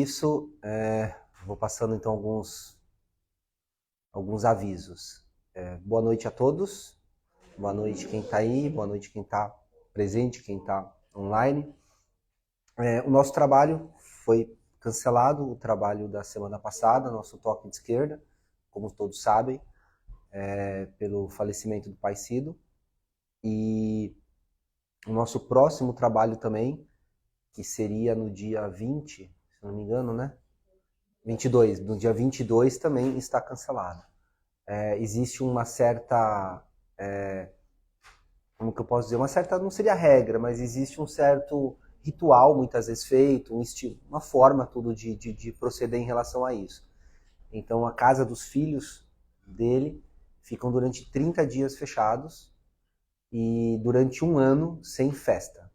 isso, vou passando então alguns avisos. Boa noite a todos, boa noite quem está aí, boa noite quem está presente, quem está online. O nosso trabalho foi cancelado, o trabalho da semana passada, nosso toque de esquerda, como todos sabem, pelo falecimento do pai Cido. E o nosso próximo trabalho também, que seria no dia 20, se não me engano, né? 22, no dia 22 também está cancelado. Existe uma certa, como que eu posso dizer, uma certa, não seria regra, mas existe um certo ritual muitas vezes feito, um estilo, uma forma tudo de proceder em relação a isso. Então a casa dos filhos dele ficam durante 30 dias fechados e durante um ano sem festa.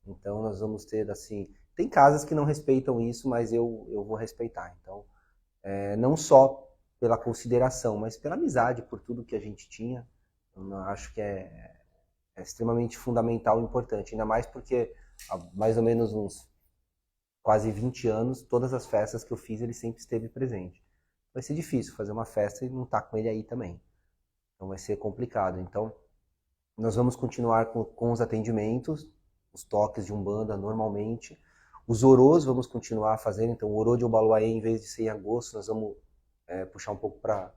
Então nós vamos ter assim, tem casas que não respeitam isso, mas eu vou respeitar. Então não só pela consideração, mas pela amizade, por tudo que a gente tinha, eu acho que é extremamente fundamental e importante, ainda mais porque há mais ou menos uns quase 20 anos, todas as festas que eu fiz, ele sempre esteve presente. Vai ser difícil fazer uma festa e não estar com ele aí também. Então vai ser complicado. Então nós vamos continuar com os atendimentos, os toques de Umbanda normalmente. Os orôs vamos continuar fazendo. Então o orô de Obaloaiê, em vez de ser em agosto, nós vamos puxar um pouco para...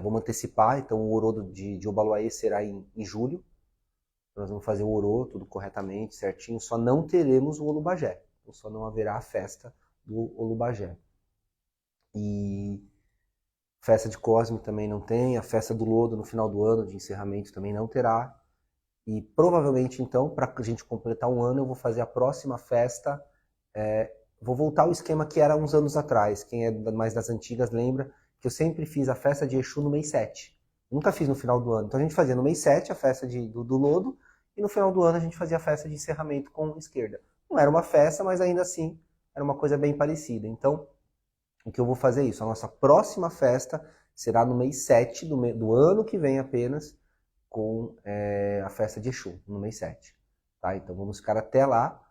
vamos antecipar. Então o orô de Obaloaiê será em julho. Nós vamos fazer o orô, tudo corretamente, certinho. Só não teremos o Olubagé. Então só não haverá a festa do Olubagé. E festa de Cosme também não tem. A festa do Lodo no final do ano, de encerramento, também não terá. E provavelmente, então, para a gente completar um ano, eu vou fazer a próxima festa. Vou voltar ao esquema que era uns anos atrás. Quem é mais das antigas lembra que eu sempre fiz a festa de Exu no mês 7. Nunca fiz no final do ano. Então a gente fazia no mês 7 a festa do Lodo, e no final do ano a gente fazia a festa de encerramento com esquerda. Não era uma festa, mas ainda assim era uma coisa bem parecida. Então, o que eu vou fazer é isso. A nossa próxima festa será no mês 7 do ano que vem apenas, com a festa de Exu, no mês 7. Tá? Então vamos ficar até lá,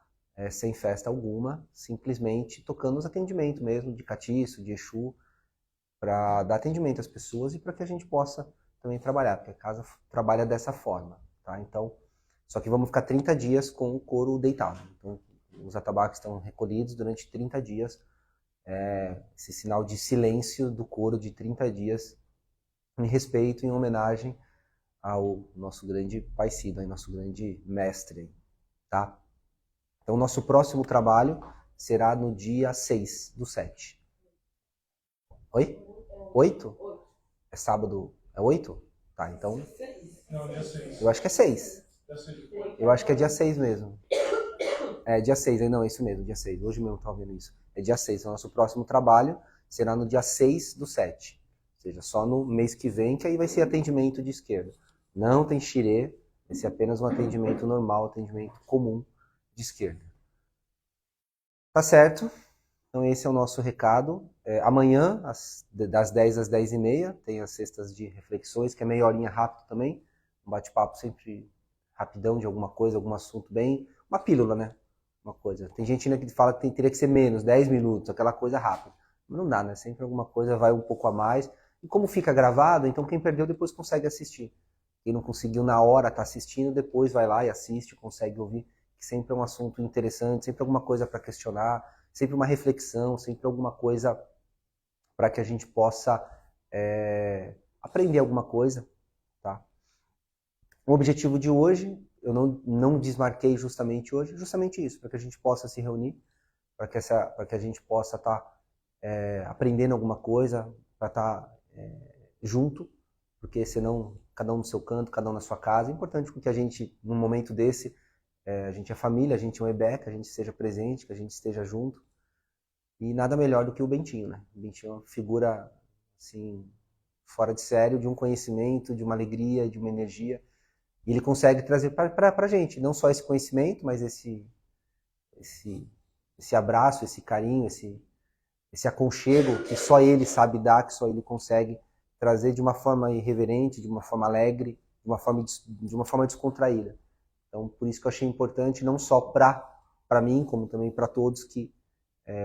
sem festa alguma, simplesmente tocando os atendimentos mesmo, de catiço, de Exu, para dar atendimento às pessoas e para que a gente possa também trabalhar, porque a casa trabalha dessa forma. Tá? Então, só que vamos ficar 30 dias com o couro deitado. Então, os atabaques estão recolhidos durante 30 dias, esse sinal de silêncio do couro de 30 dias, em respeito, em homenagem ao nosso grande pai Cido, nosso grande mestre. Tá? Então, o nosso próximo trabalho será no dia 6/7. Oi? 8? É sábado? É 8? Tá, então... Não, dia 6. Eu acho que é 6. Eu acho que é dia 6 mesmo. É dia 6, não, é isso mesmo, dia 6. Hoje mesmo eu estava vendo isso. É dia 6. O nosso próximo trabalho será no dia 6/7. Ou seja, só no mês que vem, que aí vai ser atendimento de esquerda. Não tem xirê, vai ser apenas um atendimento normal, atendimento comum de esquerda. Tá certo? Então esse é o nosso recado. Amanhã, das 10 às 10h30, tem as cestas de reflexões, que é meia horinha rápido também. Um bate-papo sempre rapidão de alguma coisa, algum assunto bem... Uma pílula, né? Uma coisa. Tem gente ainda que fala que teria que ser menos, 10 minutos, aquela coisa rápida. Mas não dá, né? Sempre alguma coisa vai um pouco a mais. E como fica gravado, então quem perdeu depois consegue assistir. Quem não conseguiu na hora estar assistindo, depois vai lá e assiste, consegue ouvir. Que sempre é um assunto interessante, sempre alguma coisa para questionar, sempre uma reflexão, sempre alguma coisa para que a gente possa aprender alguma coisa. Tá? O objetivo de hoje, eu não desmarquei justamente hoje, justamente isso, para que a gente possa se reunir, para que a gente possa estar aprendendo alguma coisa, para estar junto, porque senão cada um no seu canto, cada um na sua casa. É importante que a gente, num momento desse, a gente é família, a gente é um EBEC, que a gente esteja presente, que a gente esteja junto. E nada melhor do que o Bentinho, né? O Bentinho é uma figura, assim, fora de sério, de um conhecimento, de uma alegria, de uma energia. E ele consegue trazer para a gente, não só esse conhecimento, mas esse abraço, esse carinho, esse aconchego que só ele sabe dar, que só ele consegue trazer de uma forma irreverente, de uma forma alegre, de uma forma descontraída. Então, por isso que eu achei importante, não só para mim, como também para todos que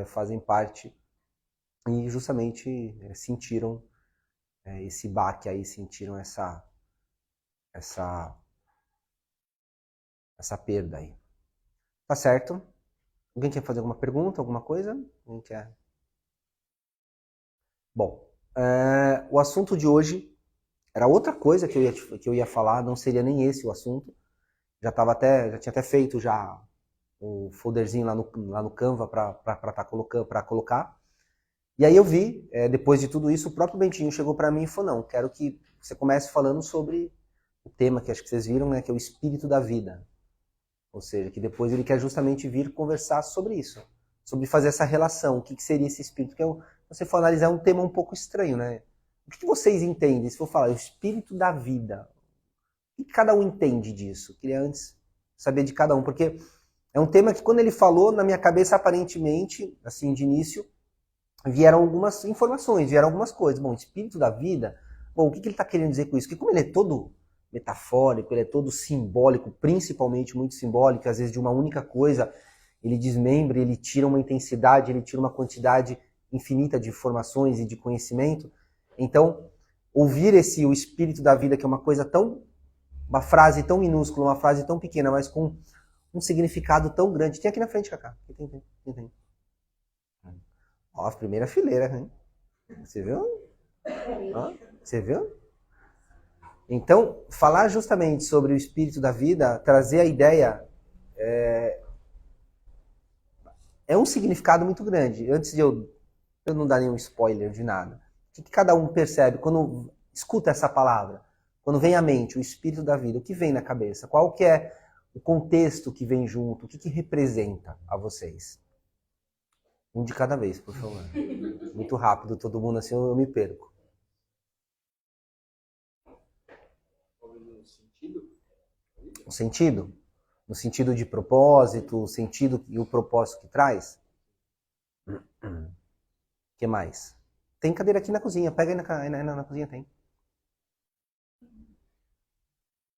fazem parte e justamente sentiram esse baque aí, sentiram essa perda aí. Tá certo? Alguém quer fazer alguma pergunta, alguma coisa? Alguém quer? Bom, o assunto de hoje era outra coisa que eu ia falar, não seria nem esse o assunto. Já tinha até feito já o folderzinho lá no Canva para colocar. E aí eu vi, depois de tudo isso, o próprio Bentinho chegou para mim e falou, não, quero que você comece falando sobre o tema que acho que vocês viram, né, que é o espírito da vida. Ou seja, que depois ele quer justamente vir conversar sobre isso, sobre fazer essa relação, o que seria esse espírito, que se você for analisar, é um tema um pouco estranho, né? O que vocês entendem, se for falar, o espírito da vida, o que cada um entende disso? Eu queria antes saber de cada um, porque é um tema que quando ele falou, na minha cabeça, aparentemente, assim, de início, vieram algumas informações, vieram algumas coisas. Bom, espírito da vida, bom, o que ele está querendo dizer com isso? Porque como ele é todo metafórico, ele é todo simbólico, principalmente muito simbólico, às vezes de uma única coisa, ele desmembra, ele tira uma intensidade, ele tira uma quantidade infinita de informações e de conhecimento. Então, ouvir o espírito da vida, que é uma coisa uma frase tão minúscula, uma frase tão pequena, mas com um significado tão grande. Tem aqui na frente, Cacá. Tem. Ó, a primeira fileira, hein? Você viu? Ó, você viu? Então, falar justamente sobre o espírito da vida, trazer a ideia, é um significado muito grande. Antes de eu não dar nenhum spoiler de nada, o que cada um percebe quando escuta essa palavra? Quando vem à mente o espírito da vida, o que vem na cabeça? Qual que é o contexto que vem junto? O que representa a vocês? Um de cada vez, por favor. Muito rápido, todo mundo assim, eu me perco. O sentido? No sentido de propósito, o sentido e o propósito que traz? O que mais? Tem cadeira aqui na cozinha, pega aí na cozinha, tem.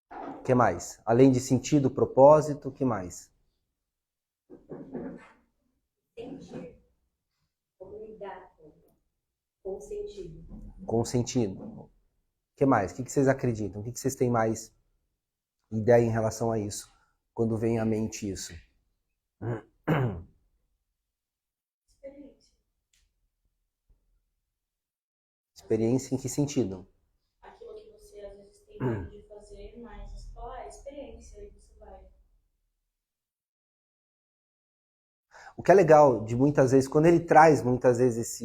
O que mais? Além de sentido, propósito, o que mais? Sentir. Como lidar com sentido. Com sentido. O que mais? O que vocês acreditam? O que vocês têm mais ideia em relação a isso? Quando vem à mente isso? Experiência. Experiência em que sentido? Aquilo que você às vezes tem medo de fazer, mas você fala, experiência, aí você vai. O que é legal de muitas vezes, quando ele traz muitas vezes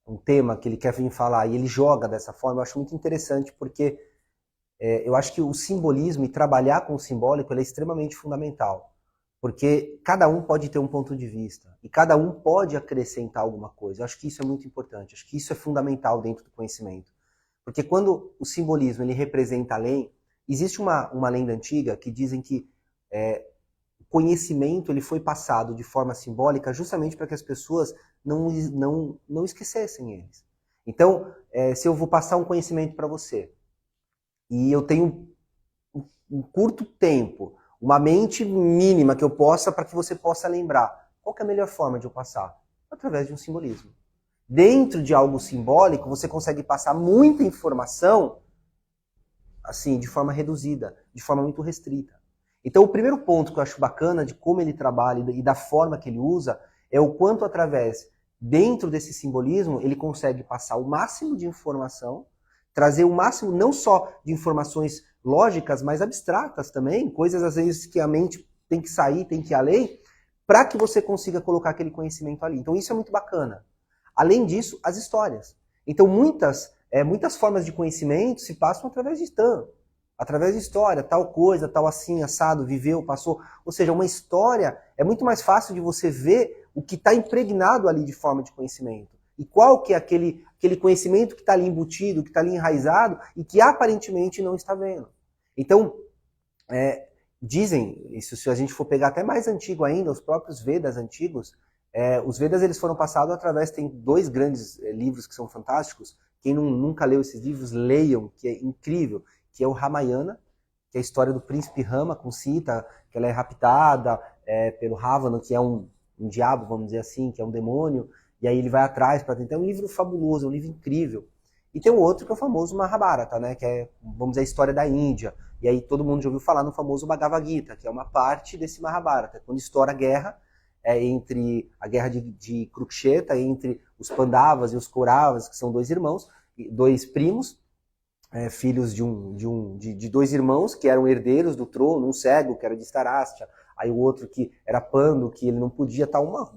um tema que ele quer vir falar e ele joga dessa forma, eu acho muito interessante porque eu acho que o simbolismo e trabalhar com o simbólico é extremamente fundamental. Porque cada um pode ter um ponto de vista e cada um pode acrescentar alguma coisa. Eu acho que isso é muito importante, acho que isso é fundamental dentro do conhecimento. Porque quando o simbolismo ele representa além, existe uma lenda antiga que dizem que o conhecimento ele foi passado de forma simbólica justamente para que as pessoas não esquecessem eles. Então, se eu vou passar um conhecimento para você e eu tenho um curto tempo, uma mente mínima que eu possa para que você possa lembrar, qual que é a melhor forma de eu passar? Através de um simbolismo. Dentro de algo simbólico, você consegue passar muita informação assim, de forma reduzida, de forma muito restrita. Então, o primeiro ponto que eu acho bacana de como ele trabalha e da forma que ele usa é o quanto através, dentro desse simbolismo, ele consegue passar o máximo de informação, trazer o máximo não só de informações lógicas, mas abstratas também, coisas às vezes que a mente tem que sair, tem que ir além, para que você consiga colocar aquele conhecimento ali. Então isso é muito bacana. Além disso, as histórias. Então muitas formas de conhecimento se passam através de através de história, tal coisa, tal assim, assado, viveu, passou. Ou seja, uma história é muito mais fácil de você ver o que está impregnado ali de forma de conhecimento. E qual que é aquele conhecimento que está ali embutido, que está ali enraizado e que aparentemente não está vendo. Então, dizem, isso se a gente for pegar até mais antigo ainda, os próprios Vedas antigos, os Vedas eles foram passados através, tem dois grandes livros que são fantásticos, quem nunca leu esses livros, leiam, que é incrível, que é o Ramayana, que é a história do príncipe Rama com Sita, que ela é raptada pelo Ravana, que é um diabo, vamos dizer assim, que é um demônio, e aí ele vai atrás para tentar. É um livro fabuloso, é um livro incrível. E tem um outro que é o famoso Mahabharata, né, que é, vamos dizer, a história da Índia. E aí todo mundo já ouviu falar no famoso Bhagavad Gita, que é uma parte desse Mahabharata, quando estoura a guerra, entre a guerra de Kurukshetra, entre os Pandavas e os Kauravas, que são dois irmãos, dois primos, filhos de dois irmãos que eram herdeiros do trono, um cego, que era de Starastya, aí o outro que era Pandu, que ele não podia, tá uma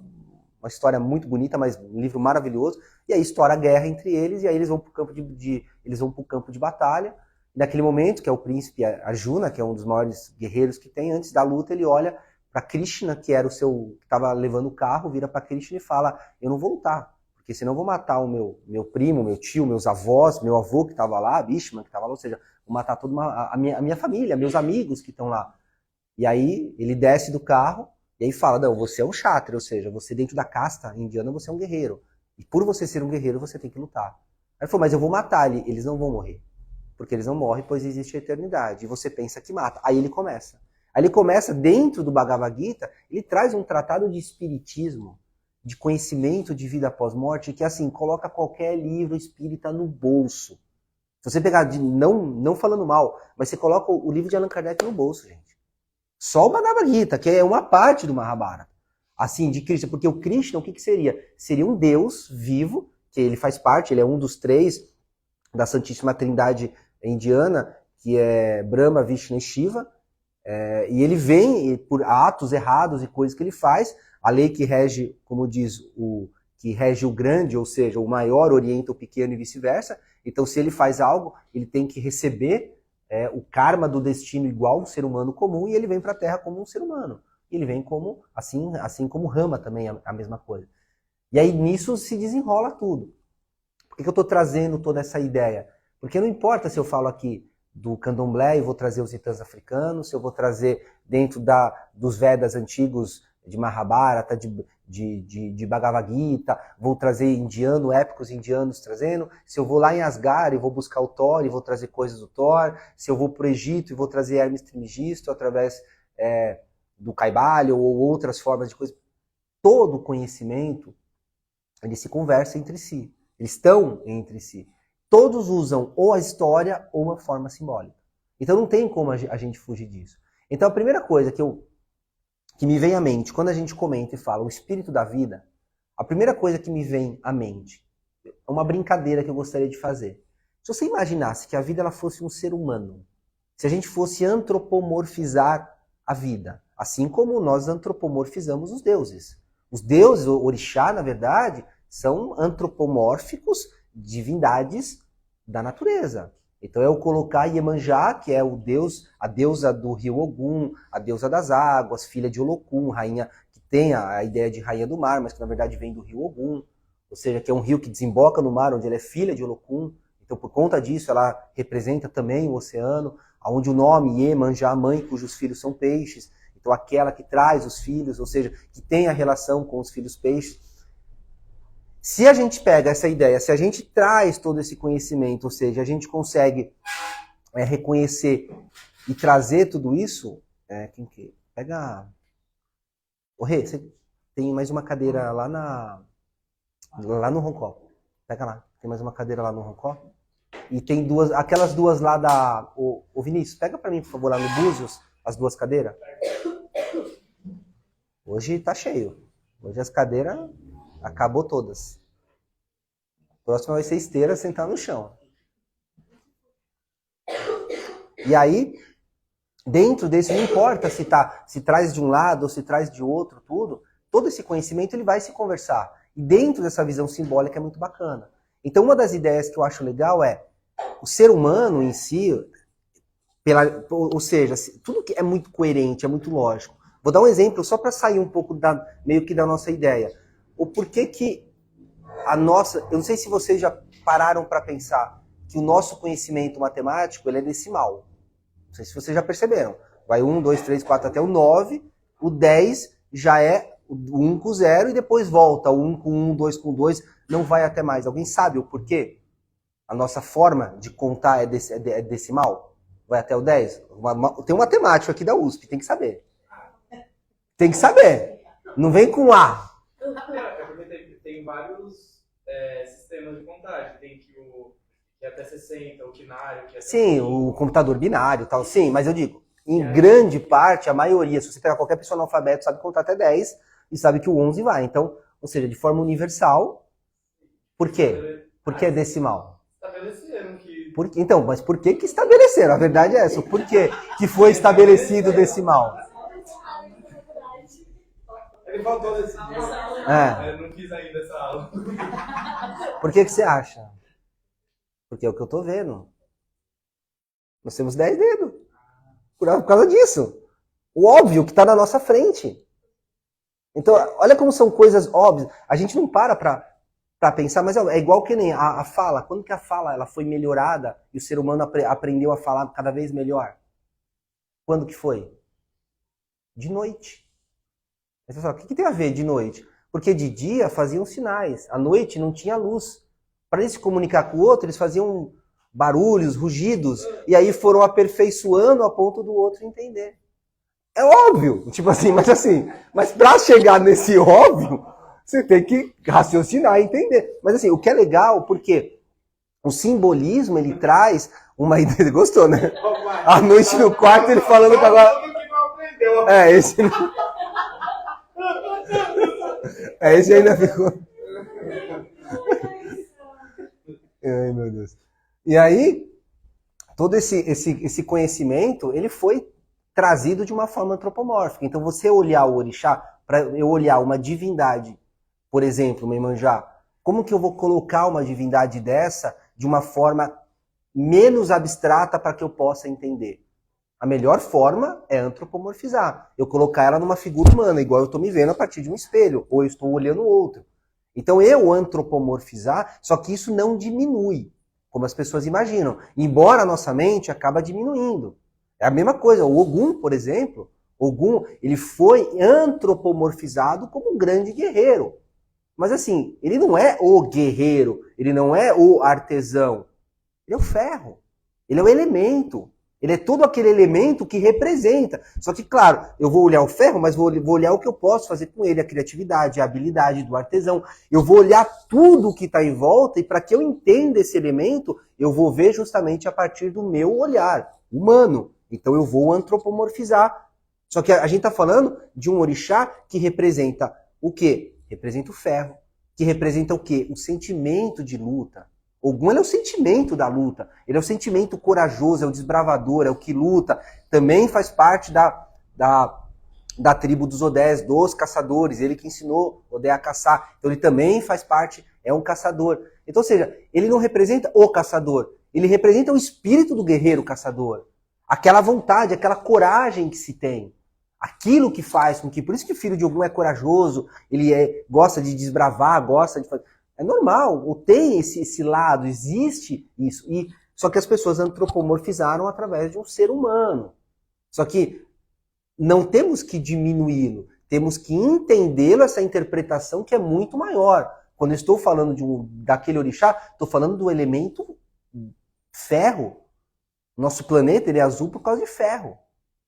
história muito bonita, mas um livro maravilhoso, e aí estoura a guerra entre eles, e aí eles vão para o campo de batalha, e naquele momento, que é o príncipe Arjuna, que é um dos maiores guerreiros que tem, antes da luta ele olha para Krishna, que era que estava levando o carro, vira para Krishna e fala, eu não vou lutar, porque senão eu vou matar o meu primo, meu tio, meus avós, meu avô que estava lá, Bhishma que estava lá, ou seja, vou matar toda a minha família, meus amigos que estão lá. E aí ele desce do carro e aí fala, não, você é um kshatriya, ou seja, você dentro da casta indiana, você é um guerreiro. E por você ser um guerreiro, você tem que lutar. Aí ele falou, mas eu vou matar ele. Eles não vão morrer. Porque eles não morrem, pois existe a eternidade. E você pensa que mata. Aí ele começa. Aí ele começa, dentro do Bhagavad Gita, ele traz um tratado de espiritismo, de conhecimento de vida após morte, que assim, coloca qualquer livro espírita no bolso. Se você pegar, não falando mal, mas você coloca o livro de Allan Kardec no bolso, gente. Só o Bhagavad Gita, que é uma parte do Mahabharata. Assim, de Krishna, porque o Krishna, o que seria? Seria um Deus vivo, que ele faz parte, ele é um dos três da Santíssima Trindade indiana, que é Brahma, Vishnu e Shiva, e ele vem por atos errados e coisas que ele faz, a lei que rege, como diz, que rege o grande, ou seja, o maior orienta o pequeno e vice-versa. Então, se ele faz algo, ele tem que receber o karma do destino igual um ser humano comum, e ele vem para a Terra como um ser humano. E ele vem como, assim como Rama também, a mesma coisa. E aí, nisso se desenrola tudo. Por que eu estou trazendo toda essa ideia? Porque não importa se eu falo aqui do candomblé e vou trazer os titãs africanos, se eu vou trazer dentro dos Vedas antigos de Mahabharata, de Bhagavad Gita, vou trazer épicos indianos trazendo, se eu vou lá em Asgard e vou buscar o Thor e vou trazer coisas do Thor, se eu vou para o Egito e vou trazer Hermes Trismegisto através do Kaivalho ou outras formas de coisas, todo conhecimento, ele se conversa entre si, eles estão entre si. Todos usam ou a história ou a forma simbólica. Então não tem como a gente fugir disso. Então a primeira coisa que me vem à mente, quando a gente comenta e fala o espírito da vida, a primeira coisa que me vem à mente é uma brincadeira que eu gostaria de fazer. Se você imaginasse que a vida ela fosse um ser humano, se a gente fosse antropomorfizar a vida, assim como nós antropomorfizamos os deuses. Os deuses, o orixá, na verdade, são antropomórficos, divindades da natureza. Então eu colocar Iemanjá, que é o deus, a deusa do rio Ogum, a deusa das águas, filha de Olokun, rainha que tem a ideia de rainha do mar, mas que na verdade vem do rio Ogum, ou seja, que é um rio que desemboca no mar, onde ela é filha de Olokun. Então por conta disso ela representa também o oceano, onde o nome Iemanjá, mãe cujos filhos são peixes. Então aquela que traz os filhos, ou seja, que tem a relação com os filhos peixes. Se a gente pega essa ideia, se a gente traz todo esse conhecimento, ou seja, a gente consegue reconhecer e trazer tudo isso, pega... Ô Rê, você tem mais uma cadeira lá no Roncó. Pega lá, tem mais uma cadeira lá no Roncó. E tem aquelas duas lá Ô Vinícius, pega pra mim, por favor, lá no Búzios, as duas cadeiras. Hoje tá cheio. Hoje as cadeiras... Acabou todas. Próxima vai ser esteira, sentar no chão. E aí, dentro desse, não importa se traz de um lado ou se traz de outro, todo esse conhecimento ele vai se conversar. E dentro dessa visão simbólica é muito bacana. Então, uma das ideias que eu acho legal é o ser humano em si, ou seja, tudo que é muito coerente, é muito lógico. Vou dar um exemplo só para sair um pouco meio que da nossa ideia. O porquê que eu não sei se vocês já pararam para pensar que o nosso conhecimento matemático ele é decimal. Não sei se vocês já perceberam. Vai 1, 2, 3, 4 até o 9, o 10 já é o 1 com 0 e depois volta o 1 com 1, 2 com 2, não vai até mais. Alguém sabe o porquê? A nossa forma de contar é decimal? Vai até o 10? Tem um matemático aqui da USP, tem que saber. Tem que saber. Não vem com A. Tem tem vários sistemas de contagem. Tem que é até 60, o quinário, que é até Sim, 5. o computador binário e tal. Sim, mas eu digo, em grande parte, a maioria, se você pegar qualquer pessoa analfabeto, sabe contar até 10 e sabe que o 11 vai. Então, ou seja, de forma universal. Por quê? Por que decimal? Estabeleceram que... Então, mas por que estabeleceram? A verdade é essa. Por que foi estabelecido o decimal? Ele faltou nesse dia. Eu não fiz ainda essa aula. Por que você acha? Porque é o que eu tô vendo. Nós temos 10 dedos. Por causa disso. O óbvio que está na nossa frente. Então, olha como são coisas óbvias. A gente não para pensar, mas é igual que nem a fala. Quando que a fala ela foi melhorada e o ser humano aprendeu a falar cada vez melhor? Quando que foi? De noite. Aí você fala, o que tem a ver de noite? Porque de dia faziam sinais, à noite não tinha luz. Para eles se comunicar com o outro, eles faziam barulhos, rugidos, e aí foram aperfeiçoando a ponto do outro entender. É óbvio, tipo assim, mas para chegar nesse óbvio, você tem que raciocinar e entender. Mas assim, o que é legal, porque o simbolismo, ele traz uma ideia. Gostou, né? À noite no quarto, ele falando que agora... esse ainda ficou... Ai, meu Deus. E aí, todo esse conhecimento, ele foi trazido de uma forma antropomórfica. Então, você olhar o orixá, para eu olhar uma divindade, por exemplo, uma Iemanjá, como que eu vou colocar uma divindade dessa de uma forma menos abstrata para que eu possa entender? A melhor forma é antropomorfizar. Eu colocar ela numa figura humana, igual eu estou me vendo a partir de um espelho, ou eu estou olhando outro. Então eu antropomorfizar, só que isso não diminui, como as pessoas imaginam. Embora a nossa mente acaba diminuindo. É a mesma coisa. O Ogum, por exemplo, ele foi antropomorfizado como um grande guerreiro. Mas assim, ele não é o guerreiro, ele não é o artesão. Ele é o ferro. Ele é o elemento. Ele é todo aquele elemento que representa. Só que, claro, eu vou olhar o ferro, mas vou olhar o que eu posso fazer com ele, a criatividade, a habilidade do artesão. Eu vou olhar tudo o que está em volta e para que eu entenda esse elemento, eu vou ver justamente a partir do meu olhar humano. Então eu vou antropomorfizar. Só que a gente está falando de um orixá que representa o quê? Representa o ferro. Que representa o quê? O sentimento de luta. Ogum é o sentimento da luta, ele é o sentimento corajoso, é o desbravador, é o que luta. Também faz parte da tribo dos Odés, dos caçadores, ele que ensinou Odé a caçar. Então ele também faz parte, é um caçador. Então, ou seja, ele não representa o caçador, ele representa o espírito do guerreiro caçador. Aquela vontade, aquela coragem que se tem. Aquilo que faz com que... Por isso que o filho de Ogum é corajoso, ele gosta de desbravar, gosta de fazer... É normal, ou tem esse lado, existe isso. Só que as pessoas antropomorfizaram através de um ser humano. Só que não temos que diminuí-lo, temos que entendê-lo, essa interpretação que é muito maior. Quando eu estou falando daquele orixá, estou falando do elemento ferro. Nosso planeta ele é azul por causa de ferro.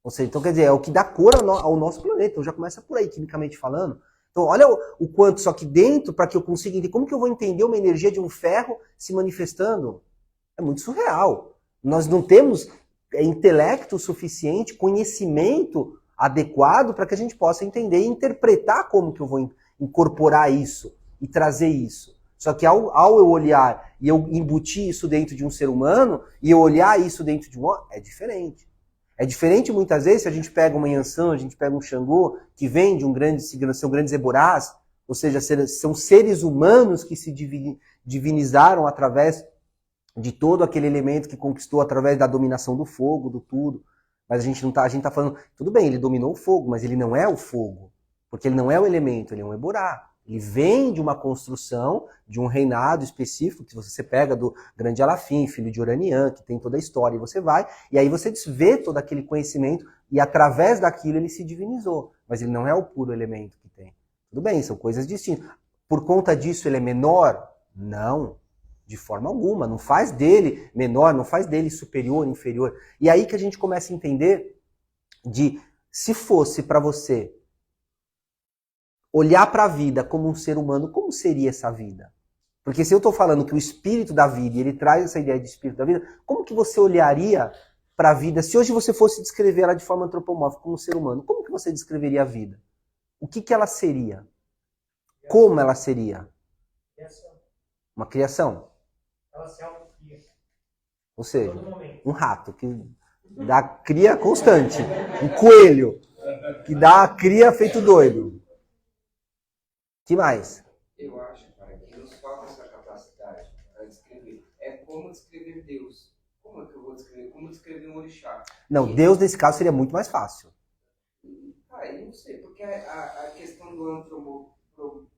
Ou seja, então quer dizer, é o que dá cor ao nosso planeta. Então já começa por aí, quimicamente falando. Então, olha o quanto, só que dentro, para que eu consiga entender, como que eu vou entender uma energia de um ferro se manifestando? É muito surreal. Nós não temos intelecto suficiente, conhecimento adequado para que a gente possa entender e interpretar como que eu vou incorporar isso e trazer isso. Só que ao eu olhar e eu embutir isso dentro de um ser humano, e eu olhar isso dentro de um outro, é diferente. É diferente muitas vezes se a gente pega uma Yansan, a gente pega um Xangô, que vem de são grandes eborás, ou seja, são seres humanos que se divinizaram através de todo aquele elemento que conquistou através da dominação do fogo, do tudo. Mas a gente tá falando, tudo bem, ele dominou o fogo, mas ele não é o fogo, porque ele não é o elemento, ele é um eborá. Ele vem de uma construção, de um reinado específico, que você pega do grande Alafim, filho de Oranian, que tem toda a história, e você vai, e aí você vê todo aquele conhecimento, e através daquilo ele se divinizou. Mas ele não é o puro elemento que tem. Tudo bem, são coisas distintas. Por conta disso ele é menor? Não, de forma alguma. Não faz dele menor, não faz dele superior, inferior. E aí que a gente começa a entender se fosse para você olhar para a vida como um ser humano, como seria essa vida? Porque se eu estou falando que o espírito da vida, ele traz essa ideia de espírito da vida, como que você olharia para a vida, se hoje você fosse descrever ela de forma antropomórfica como um ser humano, como que você descreveria a vida? O que ela seria? Como ela seria? Uma criação. Ela se autocria. Ou seja, um rato que dá cria constante. Um coelho que dá cria feito doido. Que mais? Eu acho, cara, que nos falta essa capacidade para descrever. É como descrever Deus. Como é que eu vou descrever? Como descrever um orixá? Não, Deus nesse caso seria muito mais fácil. Ah, eu não sei, porque a questão do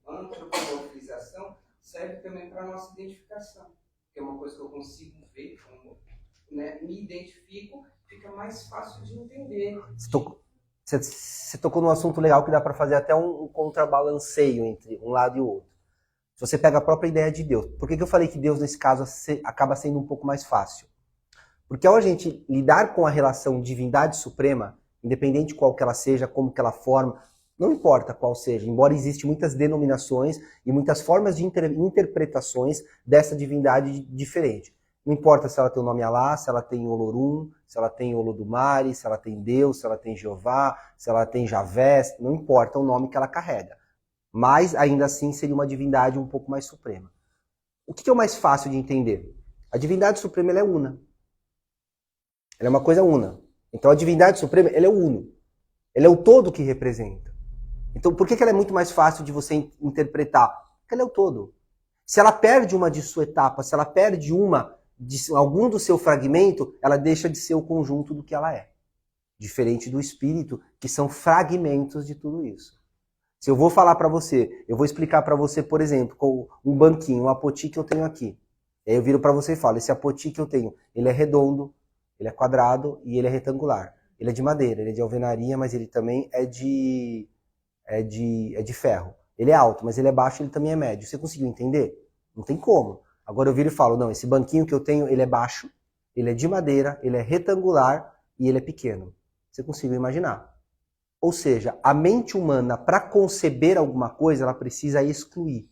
antropomorfização serve também para a nossa identificação. Que é uma coisa que eu consigo ver, né, me identifico, fica mais fácil de entender. Você tocou num assunto legal que dá para fazer até um contrabalanceio entre um lado e o outro. Se você pega a própria ideia de Deus. Por que eu falei que Deus, nesse caso, acaba sendo um pouco mais fácil? Porque ao a gente lidar com a relação divindade suprema, independente de qual que ela seja, como que ela forma, não importa qual seja, embora existam muitas denominações e muitas formas de interpretações dessa divindade diferente. Não importa se ela tem o nome Alá, se ela tem Olorum, se ela tem Olodumare, se ela tem Deus, se ela tem Jeová, se ela tem Javé, não importa o nome que ela carrega. Mas, ainda assim, seria uma divindade um pouco mais suprema. O que é o mais fácil de entender? A divindade suprema ela é una. Ela é uma coisa una. Então, a divindade suprema ela é o uno. Ela é o todo que representa. Então, por que ela é muito mais fácil de você interpretar? Porque ela é o todo. Se ela perde uma de sua etapa, se ela perde algum do seu fragmento, ela deixa de ser o conjunto do que ela é. Diferente do espírito, que são fragmentos de tudo isso. Se eu vou falar para você, eu vou explicar para você, por exemplo, com um banquinho, um apoti que eu tenho aqui. Aí eu viro para você e falo, esse apoti que eu tenho, ele é redondo, ele é quadrado e ele é retangular. Ele é de madeira, ele é de alvenaria, mas ele também é de ferro. Ele é alto, mas ele é baixo, ele também é médio. Você conseguiu entender? Não tem como. Agora eu viro e falo, não, esse banquinho que eu tenho, ele é baixo, ele é de madeira, ele é retangular e ele é pequeno. Você conseguiu imaginar? Ou seja, a mente humana, para conceber alguma coisa, ela precisa excluir.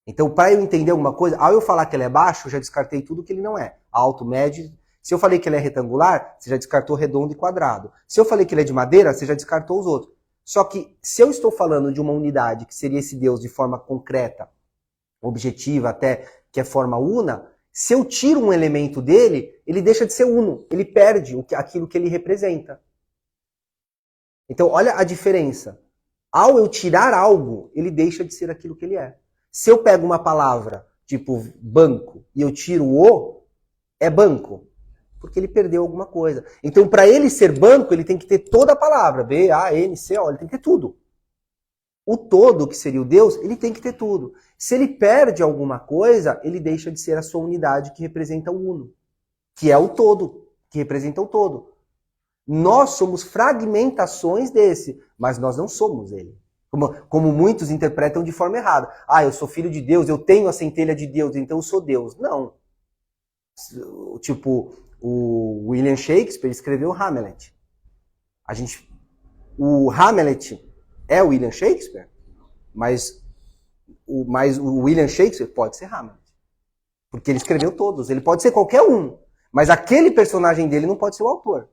Então, para eu entender alguma coisa, ao eu falar que ele é baixo, eu já descartei tudo que ele não é. Alto, médio. Se eu falei que ele é retangular, você já descartou redondo e quadrado. Se eu falei que ele é de madeira, você já descartou os outros. Só que, se eu estou falando de uma unidade, que seria esse Deus de forma concreta, objetiva, até que é forma una, se eu tiro um elemento dele, ele deixa de ser uno, ele perde aquilo que ele representa. Então, olha a diferença. Ao eu tirar algo, ele deixa de ser aquilo que ele é. Se eu pego uma palavra, tipo banco, e eu tiro o, é banco. Porque ele perdeu alguma coisa. Então, para ele ser banco, ele tem que ter toda a palavra. B, A, N, C, O, ele tem que ter tudo. O todo, que seria o Deus, ele tem que ter tudo. Se ele perde alguma coisa, ele deixa de ser a sua unidade que representa o uno. Que é o todo, que representa o todo. Nós somos fragmentações desse, mas nós não somos ele. Como muitos interpretam de forma errada. Ah, eu sou filho de Deus, eu tenho a centelha de Deus, então eu sou Deus. Não. Tipo, o William Shakespeare escreveu Hamlet. O Hamlet é o William Shakespeare, mas o William Shakespeare pode ser Hamlet. Porque ele escreveu todos. Ele pode ser qualquer um. Mas aquele personagem dele não pode ser o autor.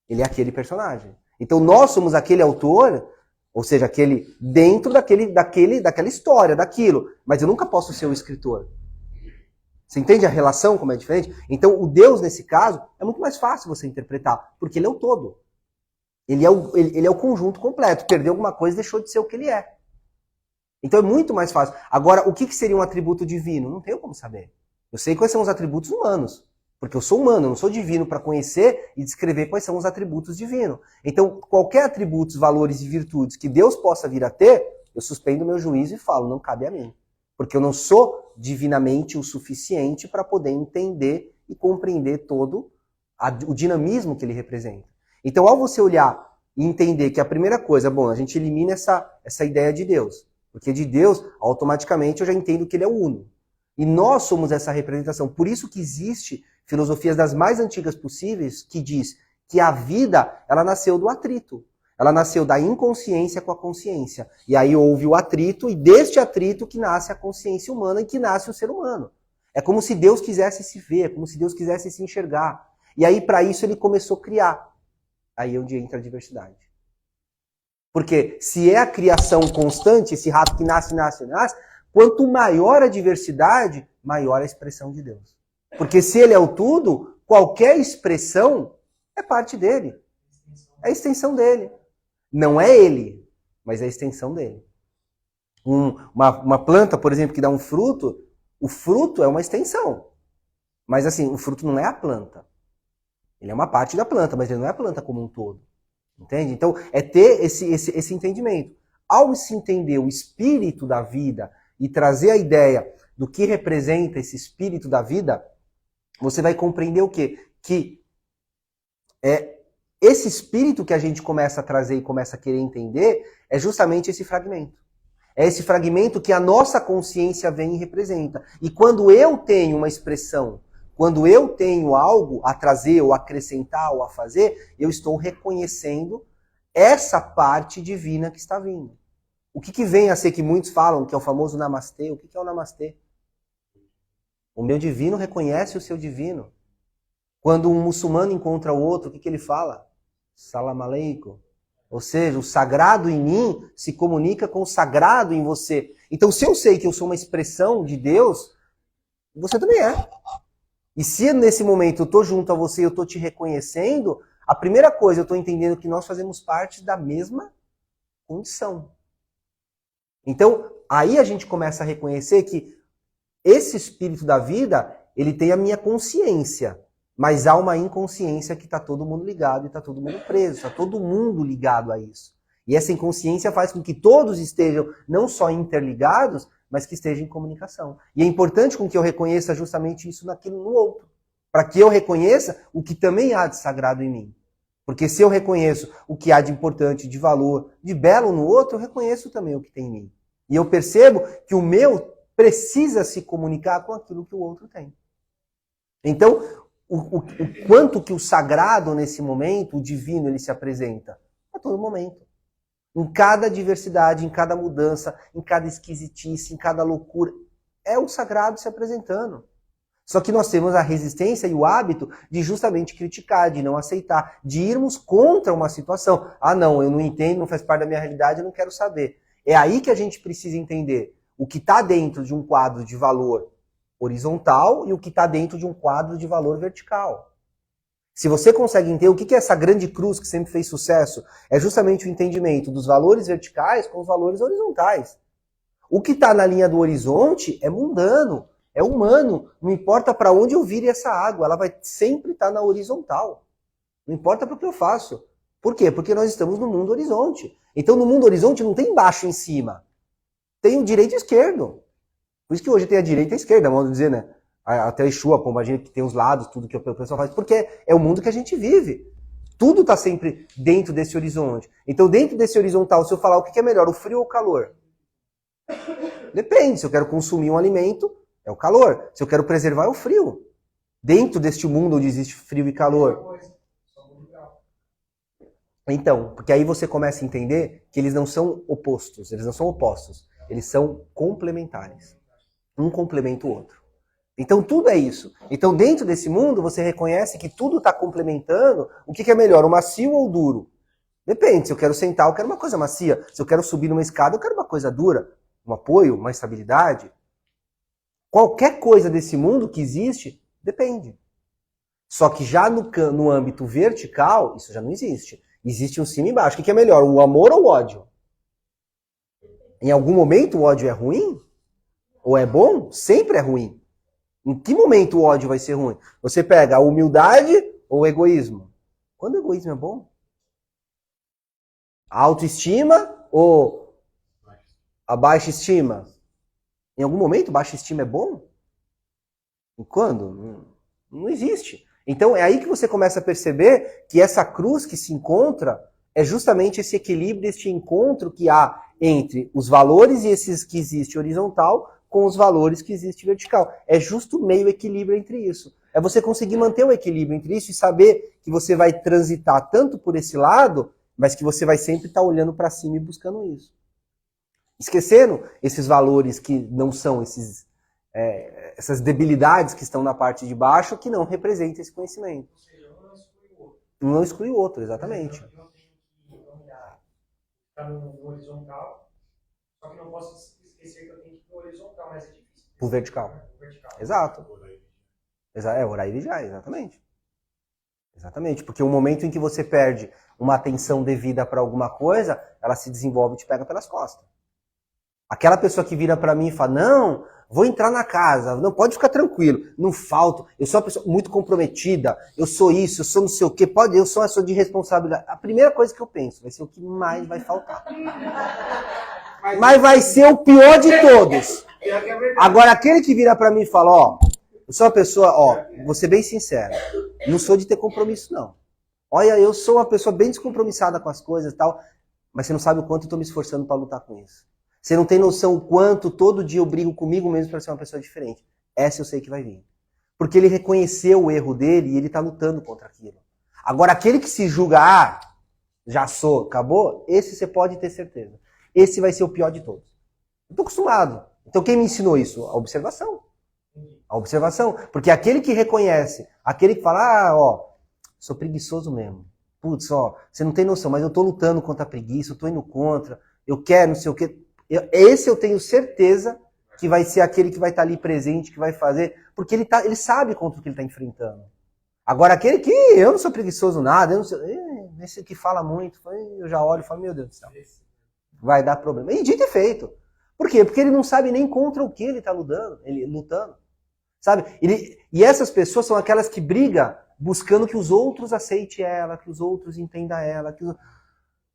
Ele é aquele personagem. Então nós somos aquele autor, ou seja, aquele dentro daquela história, daquilo. Mas eu nunca posso ser o escritor. Você entende a relação, como é diferente? Então o Deus, nesse caso, é muito mais fácil você interpretar, porque ele é o todo. Ele é o conjunto completo. Perdeu alguma coisa, deixou de ser o que ele é. Então é muito mais fácil. Agora, o que seria um atributo divino? Não tenho como saber. Eu sei quais são os atributos humanos. Porque eu sou humano, eu não sou divino para conhecer e descrever quais são os atributos divinos. Então, qualquer atributos, valores e virtudes que Deus possa vir a ter, eu suspendo meu juízo e falo, não cabe a mim. Porque eu não sou divinamente o suficiente para poder entender e compreender todo o dinamismo que ele representa. Então, ao você olhar e entender que a primeira coisa, bom, a gente elimina essa ideia de Deus. Porque de Deus, automaticamente, eu já entendo que ele é o uno. E nós somos essa representação. Por isso que existe filosofias das mais antigas possíveis que diz que a vida, ela nasceu do atrito. Ela nasceu da inconsciência com a consciência. E aí houve o atrito, e deste atrito que nasce a consciência humana e que nasce o ser humano. É como se Deus quisesse se ver, é como se Deus quisesse se enxergar. E aí, para isso, ele começou a criar. Aí é onde entra a diversidade. Porque se é a criação constante, esse rato que nasce, nasce, nasce, quanto maior a diversidade, maior a expressão de Deus. Porque se ele é o tudo, qualquer expressão é parte dele. É a extensão dele. Não é ele, mas é a extensão dele. Uma planta, por exemplo, que dá um fruto, o fruto é uma extensão. Mas assim, o fruto não é a planta. Ele é uma parte da planta, mas ele não é a planta como um todo. Entende? Então, é ter esse entendimento. Ao se entender o espírito da vida e trazer a ideia do que representa esse espírito da vida, você vai compreender o quê? Que esse espírito que a gente começa a trazer e começa a querer entender é justamente esse fragmento. É esse fragmento que a nossa consciência vem e representa. E quando eu tenho uma expressão, quando eu tenho algo a trazer, ou acrescentar, ou a fazer, eu estou reconhecendo essa parte divina que está vindo. O que vem a ser que muitos falam, que é o famoso namastê? O que é o namastê? O meu divino reconhece o seu divino. Quando um muçulmano encontra o outro, o que ele fala? Salam aleikum. Ou seja, o sagrado em mim se comunica com o sagrado em você. Então, se eu sei que eu sou uma expressão de Deus, você também é. E se nesse momento eu estou junto a você e eu estou te reconhecendo, a primeira coisa, eu estou entendendo que nós fazemos parte da mesma condição. Então, aí a gente começa a reconhecer que esse espírito da vida, ele tem a minha consciência. Mas há uma inconsciência que está todo mundo ligado e está todo mundo preso, está todo mundo ligado a isso. E essa inconsciência faz com que todos estejam não só interligados, mas que estejam em comunicação. E é importante com que eu reconheça justamente isso naquilo no outro. Para que eu reconheça o que também há de sagrado em mim. Porque se eu reconheço o que há de importante, de valor, de belo no outro, eu reconheço também o que tem em mim. E eu percebo que o meu precisa se comunicar com aquilo que o outro tem. Então, o quanto que o sagrado nesse momento, o divino, ele se apresenta? A todo momento. Em cada diversidade, em cada mudança, em cada esquisitice, em cada loucura. É o sagrado se apresentando. Só que nós temos a resistência e o hábito de justamente criticar, de não aceitar, de irmos contra uma situação. Ah, não, eu não entendo, não faz parte da minha realidade, eu não quero saber. É aí que a gente precisa entender o que está dentro de um quadro de valor horizontal e o que está dentro de um quadro de valor vertical. Se você consegue entender o que é essa grande cruz que sempre fez sucesso, é justamente o entendimento dos valores verticais com os valores horizontais. O que está na linha do horizonte é mundano, é humano. Não importa para onde eu vire essa água, ela vai sempre estar na horizontal. Não importa para o que eu faço. Por quê? Porque nós estamos no mundo horizonte. Então no mundo horizonte não tem baixo em cima. Tem o direito e o esquerdo. Por isso que hoje tem a direita e a esquerda, vamos dizer, né? Até Exu, a pombagira que tem os lados, tudo que o pessoal faz, porque é o mundo que a gente vive. Tudo está sempre dentro desse horizonte. Então, dentro desse horizontal, se eu falar o que é melhor, o frio ou o calor? Depende. Se eu quero consumir um alimento, é o calor. Se eu quero preservar, é o frio. Dentro deste mundo onde existe frio e calor. Então, porque aí você começa a entender que eles não são opostos, eles não são opostos, eles são complementares. Um complementa o outro. Então tudo é isso. Então dentro desse mundo você reconhece que tudo está complementando. O que é melhor, o macio ou o duro? Depende, se eu quero sentar eu quero uma coisa macia. Se eu quero subir numa escada eu quero uma coisa dura. Um apoio, uma estabilidade. Qualquer coisa desse mundo que existe, depende. Só que já no âmbito vertical, isso já não existe. Existe um cima e embaixo. O que é melhor, o amor ou o ódio? Em algum momento o ódio é ruim? Ou é bom? Sempre é ruim. Em que momento o ódio vai ser ruim? Você pega a humildade ou o egoísmo? Quando o egoísmo é bom? A autoestima ou a baixa estima? Em algum momento baixa estima é bom? E quando? Não existe. Então é aí que você começa a perceber que essa cruz que se encontra é justamente esse equilíbrio, este encontro que há entre os valores e esses que existe horizontal com os valores que existe vertical. É justo o meio equilíbrio entre isso. É você conseguir manter o equilíbrio entre isso e saber que você vai transitar tanto por esse lado, mas que você vai sempre estar olhando para cima e buscando isso. Esquecendo esses valores que não são essas debilidades que estão na parte de baixo, que não representam esse conhecimento. Ou seja, um não exclui o outro. Um não exclui o outro, exatamente. Eu tenho que olhar, ficar no horizontal, só que não posso esquecer que eu tenho que ir pro horizontal, mas é difícil. Pro vertical. Pro vertical. Exato. Orar e vigiar, exatamente. Exatamente, porque o momento em que você perde uma atenção devida para alguma coisa, ela se desenvolve e te pega pelas costas. Aquela pessoa que vira para mim e fala, não, vou entrar na casa, não, pode ficar tranquilo, não falto, eu sou uma pessoa muito comprometida, eu sou isso, eu sou não sei o quê, eu sou essa de responsabilidade. A primeira coisa que eu penso vai ser o que mais vai faltar. Mas vai ser o pior de todos. Agora, aquele que vira para mim e fala, ó, eu sou uma pessoa, ó, vou ser bem sincero, não sou de ter compromisso, não. Olha, eu sou uma pessoa bem descompromissada com as coisas e tal, mas você não sabe o quanto eu estou me esforçando para lutar com isso. Você não tem noção o quanto todo dia eu brigo comigo mesmo para ser uma pessoa diferente. Essa eu sei que vai vir. Porque ele reconheceu o erro dele e ele está lutando contra aquilo. Agora, aquele que se julga, já sou, acabou, esse você pode ter certeza. Esse vai ser o pior de todos. Eu estou acostumado. Então quem me ensinou isso? A observação. A observação. Porque aquele que reconhece, aquele que fala, sou preguiçoso mesmo. Putz, você não tem noção, mas eu estou lutando contra a preguiça, eu estou indo contra, eu quero, não sei o quê. Esse eu tenho certeza que vai ser aquele que vai estar ali presente, que vai fazer, porque ele sabe contra o que ele está enfrentando. Agora, aquele que eu não sou preguiçoso nada, eu não sei, esse que fala muito, eu já olho e falo, meu Deus do céu, vai dar problema. E dito e feito. Por quê? Porque ele não sabe nem contra o que ele está lutando. Sabe? E essas pessoas são aquelas que brigam buscando que os outros aceitem ela, que os outros entendam ela.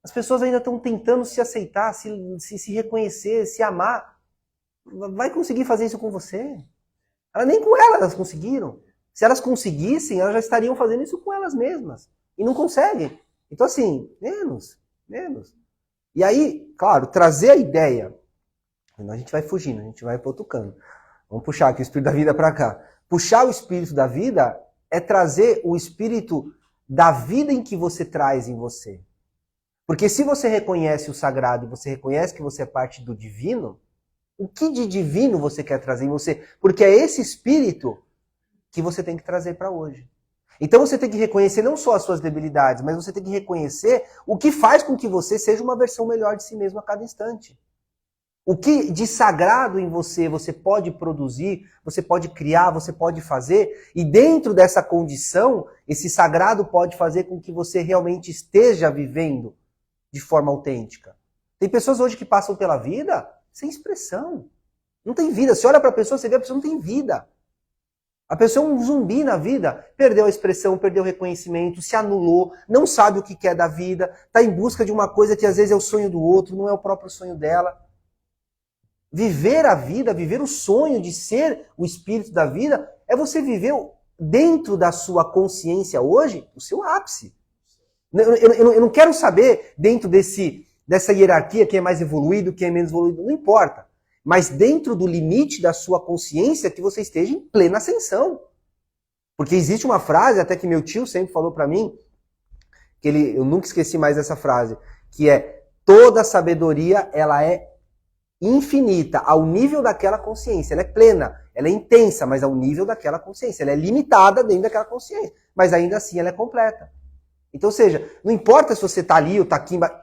As pessoas ainda estão tentando se aceitar, se reconhecer, se amar. Vai conseguir fazer isso com você? Nem com elas conseguiram. Se elas conseguissem, elas já estariam fazendo isso com elas mesmas. E não conseguem. Então assim, menos. E aí, claro, trazer a ideia. A gente vai fugindo, a gente vai para outro canto. Vamos puxar aqui o espírito da vida para cá. Puxar o espírito da vida é trazer o espírito da vida em que você traz em você. Porque se você reconhece o sagrado e você reconhece que você é parte do divino, o que de divino você quer trazer em você? Porque é esse espírito que você tem que trazer para hoje. Então você tem que reconhecer não só as suas debilidades, mas você tem que reconhecer o que faz com que você seja uma versão melhor de si mesmo a cada instante. O que de sagrado em você pode produzir, você pode criar, você pode fazer, e dentro dessa condição, esse sagrado pode fazer com que você realmente esteja vivendo de forma autêntica. Tem pessoas hoje que passam pela vida sem expressão. Não tem vida. Você olha para a pessoa, você vê a pessoa não tem vida. A pessoa é um zumbi na vida. Perdeu a expressão, perdeu o reconhecimento, se anulou, não sabe o que quer da vida, está em busca de uma coisa que às vezes é o sonho do outro, não é o próprio sonho dela. Viver a vida, viver o sonho de ser o espírito da vida, é você viver dentro da sua consciência hoje o seu ápice. Eu não quero saber dentro dessa hierarquia quem é mais evoluído, quem é menos evoluído, não importa. Mas dentro do limite da sua consciência que você esteja em plena ascensão. Porque existe uma frase, até que meu tio sempre falou para mim, que eu nunca esqueci mais dessa frase, que é: toda sabedoria ela é infinita ao nível daquela consciência. Ela é plena, ela é intensa, mas ao nível daquela consciência. Ela é limitada dentro daquela consciência, mas ainda assim ela é completa. Então, ou seja, não importa se você está ali ou está aqui embaixo.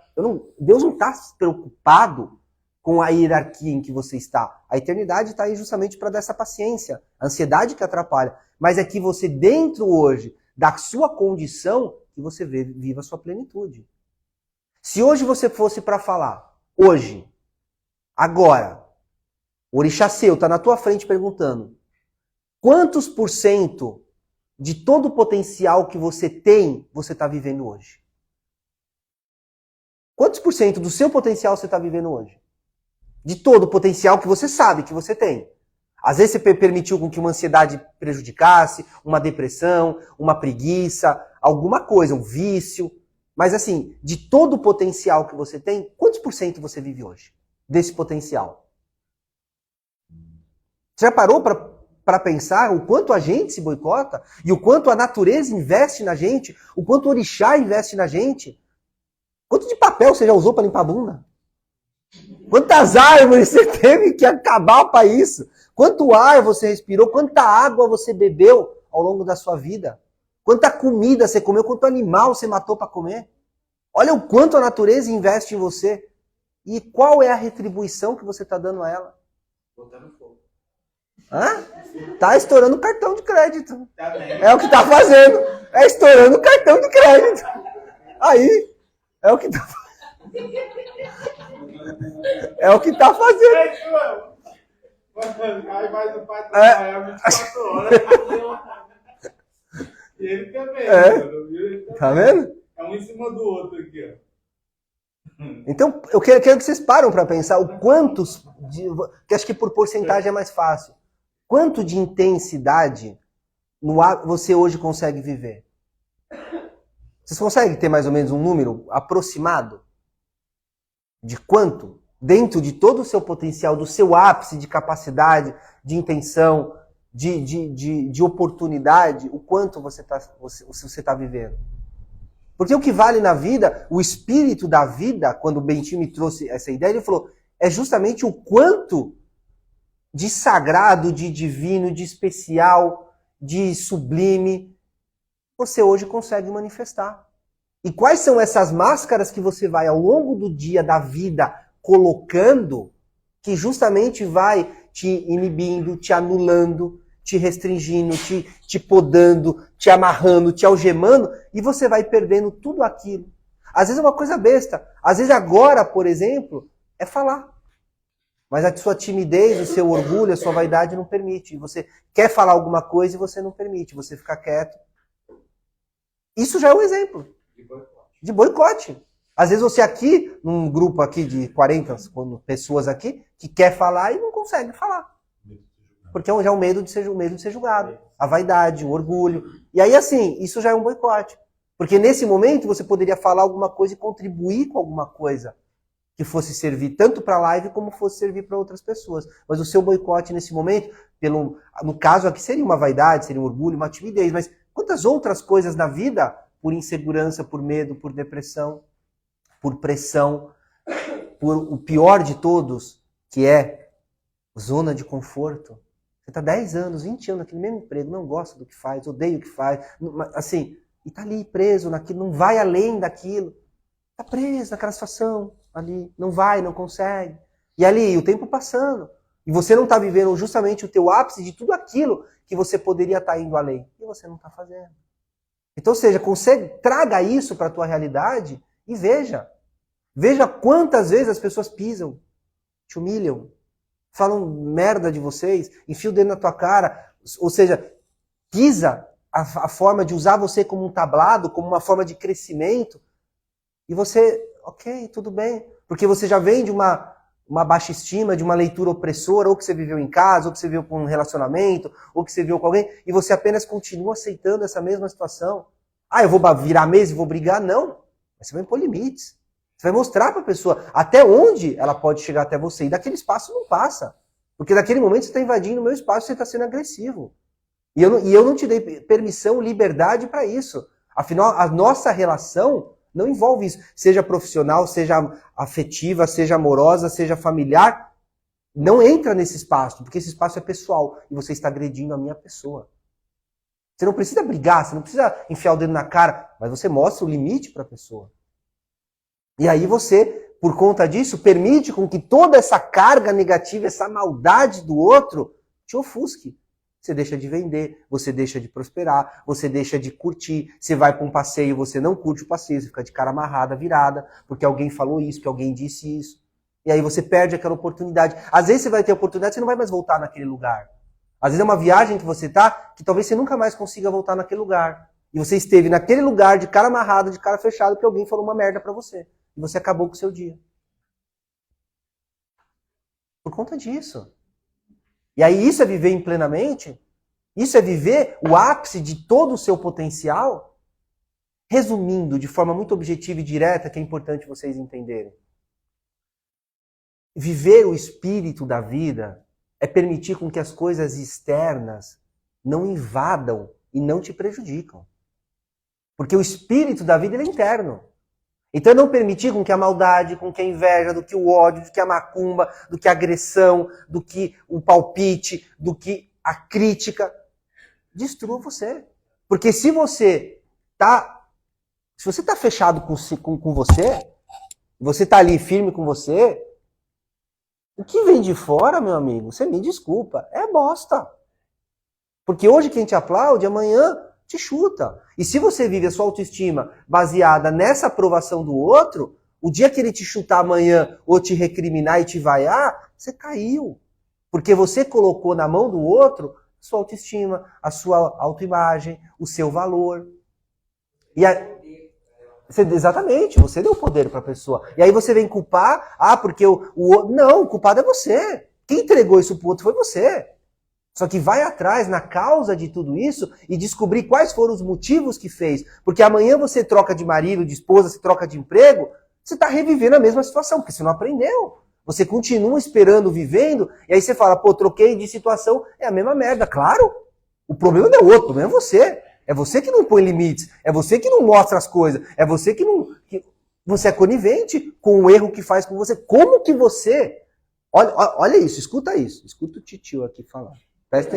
Deus não está preocupado com a hierarquia em que você está. A eternidade está aí justamente para dar essa paciência. A ansiedade que atrapalha. Mas é que você, dentro hoje da sua condição, que você viva a sua plenitude. Se hoje você fosse para falar, hoje, agora, o orixá seu está na tua frente perguntando: quantos % de todo o potencial que você tem, você está vivendo hoje? Quantos % do seu potencial você está vivendo hoje? De todo o potencial que você sabe que você tem. Às vezes você permitiu com que uma ansiedade prejudicasse, uma depressão, uma preguiça, alguma coisa, um vício. Mas assim, de todo o potencial que você tem, quantos % você vive hoje? Desse potencial? Você já parou para pensar o quanto a gente se boicota? E o quanto a natureza investe na gente? O quanto o orixá investe na gente? Quanto de papel você já usou para limpar a bunda? Quantas árvores você teve que acabar para isso? Quanto ar você respirou? Quanta água você bebeu ao longo da sua vida? Quanta comida você comeu? Quanto animal você matou para comer? Olha o quanto a natureza investe em você. E qual é a retribuição que você está dando a ela? Botando fogo. Hã? Tá estourando o cartão de crédito. Tá bem. É o que tá fazendo. É estourando o cartão de crédito. Aí, é o que tá fazendo. É o que tá fazendo. Aí vai o pai trabalhar 24 horas. E ele também. Ele também. Tá vendo? É um em cima do outro aqui, ó. Então, eu quero que vocês param para pensar o quantos, que acho que por porcentagem é mais fácil, quanto de intensidade você hoje consegue viver? Vocês conseguem ter mais ou menos um número aproximado? De quanto? Dentro de todo o seu potencial, do seu ápice de capacidade, de intenção, de oportunidade, o quanto você tá vivendo? Porque o que vale na vida, o espírito da vida, quando o Bentinho me trouxe essa ideia, ele falou, é justamente o quanto de sagrado, de divino, de especial, de sublime, você hoje consegue manifestar. E quais são essas máscaras que você vai ao longo do dia da vida colocando, que justamente vai te inibindo, te anulando, te restringindo, te podando, te amarrando, te algemando, e você vai perdendo tudo aquilo. Às vezes é uma coisa besta. Às vezes agora, por exemplo, é falar. Mas a sua timidez, o seu orgulho, a sua vaidade não permite. Você quer falar alguma coisa e você não permite. Você fica quieto. Isso já é um exemplo de boicote. Às vezes você aqui, num grupo aqui de 40 pessoas aqui, que quer falar e não consegue falar. Porque já é o medo de ser julgado. A vaidade, o orgulho. E aí, assim, isso já é um boicote. Porque nesse momento você poderia falar alguma coisa e contribuir com alguma coisa que fosse servir tanto para a live como fosse servir para outras pessoas. Mas o seu boicote nesse momento, no caso aqui, seria uma vaidade, seria um orgulho, uma timidez. Mas quantas outras coisas na vida, por insegurança, por medo, por depressão, por pressão, por o pior de todos, que é zona de conforto. Você está 10 anos, 20 anos naquele mesmo emprego, não gosta do que faz, odeia o que faz, assim, e está ali preso naquilo, não vai além daquilo. Está preso naquela situação ali, não vai, não consegue. E ali, o tempo passando. E você não está vivendo justamente o teu ápice de tudo aquilo que você poderia estar indo além. E você não está fazendo. Então, ou seja, traga isso para a tua realidade e veja. Veja quantas vezes as pessoas pisam, te humilham, falam merda de vocês, enfiam o dedo na tua cara, ou seja, pisa a forma de usar você como um tablado, como uma forma de crescimento, e você, ok, tudo bem, porque você já vem de uma baixa estima, de uma leitura opressora, ou que você viveu em casa, ou que você viveu com um relacionamento, ou que você viveu com alguém, e você apenas continua aceitando essa mesma situação. Ah, eu vou virar a mesa e vou brigar? Não, mas você vai impor limites. Você vai mostrar para a pessoa até onde ela pode chegar até você. E daquele espaço não passa. Porque naquele momento você está invadindo o meu espaço, você está sendo agressivo. E eu não te dei permissão, liberdade para isso. Afinal, a nossa relação não envolve isso. Seja profissional, seja afetiva, seja amorosa, seja familiar. Não entra nesse espaço, porque esse espaço é pessoal. E você está agredindo a minha pessoa. Você não precisa brigar, você não precisa enfiar o dedo na cara. Mas você mostra o limite para a pessoa. E aí você, por conta disso, permite com que toda essa carga negativa, essa maldade do outro, te ofusque. Você deixa de vender, você deixa de prosperar, você deixa de curtir, você vai para um passeio, você não curte o passeio, você fica de cara amarrada, virada, porque alguém falou isso, porque alguém disse isso. E aí você perde aquela oportunidade. Às vezes você vai ter oportunidade, você não vai mais voltar naquele lugar. Às vezes é uma viagem que você tá, que talvez você nunca mais consiga voltar naquele lugar. E você esteve naquele lugar de cara amarrada, de cara fechada, porque alguém falou uma merda para você. E você acabou com o seu dia. Por conta disso. E aí isso é viver em plenamente? Isso é viver o ápice de todo o seu potencial? Resumindo de forma muito objetiva e direta, que é importante vocês entenderem. Viver o espírito da vida é permitir com que as coisas externas não invadam e não te prejudicam. Porque o espírito da vida ele é interno. Então é não permitir com que a maldade, com que a inveja, do que o ódio, do que a macumba, do que a agressão, do que o palpite, do que a crítica destrua você. Porque se você tá fechado com você tá ali firme com você, o que vem de fora, meu amigo, você me desculpa, é bosta. Porque hoje quem te aplaude, amanhã te chuta. E se você vive a sua autoestima baseada nessa aprovação do outro, o dia que ele te chutar amanhã ou te recriminar e te vaiar, você caiu. Porque você colocou na mão do outro a sua autoestima, a sua autoimagem, o seu valor. Exatamente, você deu poder para a pessoa. E aí você vem culpar, porque o outro... Não, o culpado é você. Quem entregou isso pro outro foi você. Só que vai atrás, na causa de tudo isso, e descobrir quais foram os motivos que fez. Porque amanhã você troca de marido, de esposa, você troca de emprego, você está revivendo a mesma situação, porque você não aprendeu. Você continua esperando, vivendo, e aí você fala, troquei de situação, é a mesma merda. Claro, o problema não é o outro, o problema é você. É você que não põe limites, é você que não mostra as coisas, é você que não... Você é conivente com o erro que faz com você. Como que você... Olha isso, escuta o titio aqui falar. Presta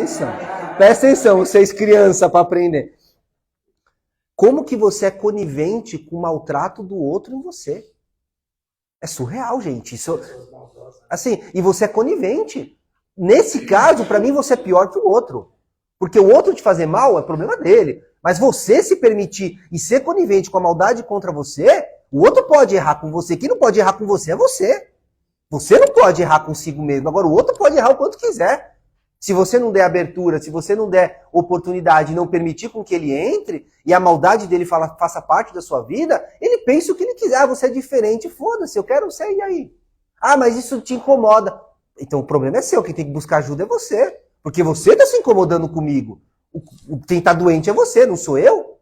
atenção, vocês crianças, para aprender. Como que você é conivente com o maltrato do outro em você? É surreal, gente. Isso, assim, e você é conivente. Nesse caso, para mim, você é pior que o outro. Porque o outro te fazer mal é problema dele. Mas você se permitir e ser conivente com a maldade contra você, o outro pode errar com você. Quem não pode errar com você é você. Você não pode errar consigo mesmo. Agora, o outro pode errar o quanto quiser. Se você não der abertura, se você não der oportunidade e não permitir com que ele entre, e a maldade dele faça parte da sua vida, ele pensa o que ele quiser. Você é diferente, foda-se, eu quero ser, e aí? Mas isso te incomoda. Então o problema é seu, quem tem que buscar ajuda é você. Porque você está se incomodando comigo. Quem está doente é você, não sou eu.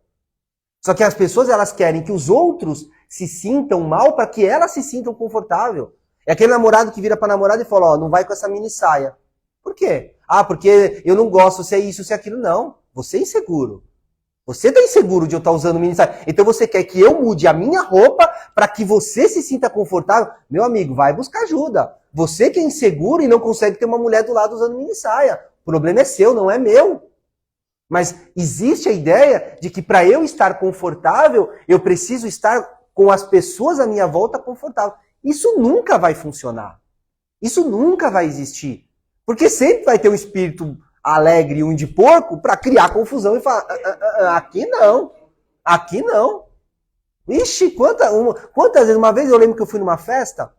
Só que as pessoas, elas querem que os outros se sintam mal para que elas se sintam confortáveis. É aquele namorado que vira para namorada e fala, não vai com essa mini saia. Por quê? Porque eu não gosto, se é isso, se é aquilo. Não, você é inseguro. Você está inseguro de eu estar usando mini saia. Então você quer que eu mude a minha roupa para que você se sinta confortável? Meu amigo, vai buscar ajuda. Você que é inseguro e não consegue ter uma mulher do lado usando mini saia. O problema é seu, não é meu. Mas existe a ideia de que para eu estar confortável, eu preciso estar com as pessoas à minha volta confortável. Isso nunca vai funcionar. Isso nunca vai existir. Porque sempre vai ter um espírito alegre e um de porco para criar confusão e falar, aqui não, aqui não. Ixi, quantas vezes, uma vez eu lembro que eu fui numa festa,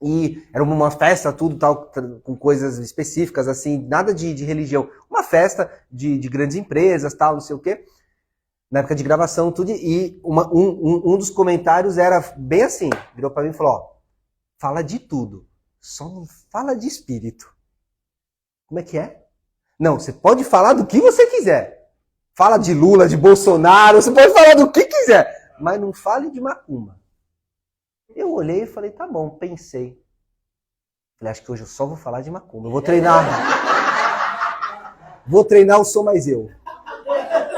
e era uma festa, tudo tal, com coisas específicas, assim, nada de religião. Uma festa de grandes empresas, tal, não sei o quê. Na época de gravação, tudo. E um dos comentários era bem assim, virou pra mim e falou, fala de tudo, só não fala de espírito. Como é que é? Não, você pode falar do que você quiser. Fala de Lula, de Bolsonaro, você pode falar do que quiser. Mas não fale de macumba. Eu olhei e falei, tá bom, pensei. Falei, acho que hoje eu só vou falar de macumba. Eu vou treinar. Vou treinar o Sou Mais Eu.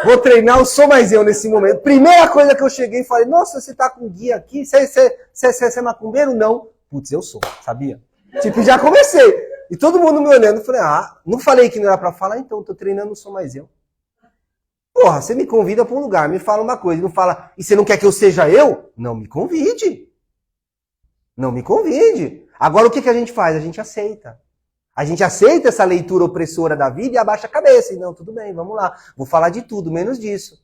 Vou treinar o Sou Mais Eu nesse momento. Primeira coisa que eu cheguei e falei, nossa, você tá com guia aqui? Você é macumbeiro? Não. Putz, eu sou, sabia? Tipo, já comecei. E todo mundo me olhando, eu falei, não falei que não era pra falar, então, tô treinando o Sou Mais Eu. Porra, você me convida pra um lugar, me fala uma coisa, não fala, e você não quer que eu seja eu? Não me convide. Não me convide. Agora o que a gente faz? A gente aceita. A gente aceita essa leitura opressora da vida e abaixa a cabeça. E não, tudo bem, vamos lá. Vou falar de tudo, menos disso.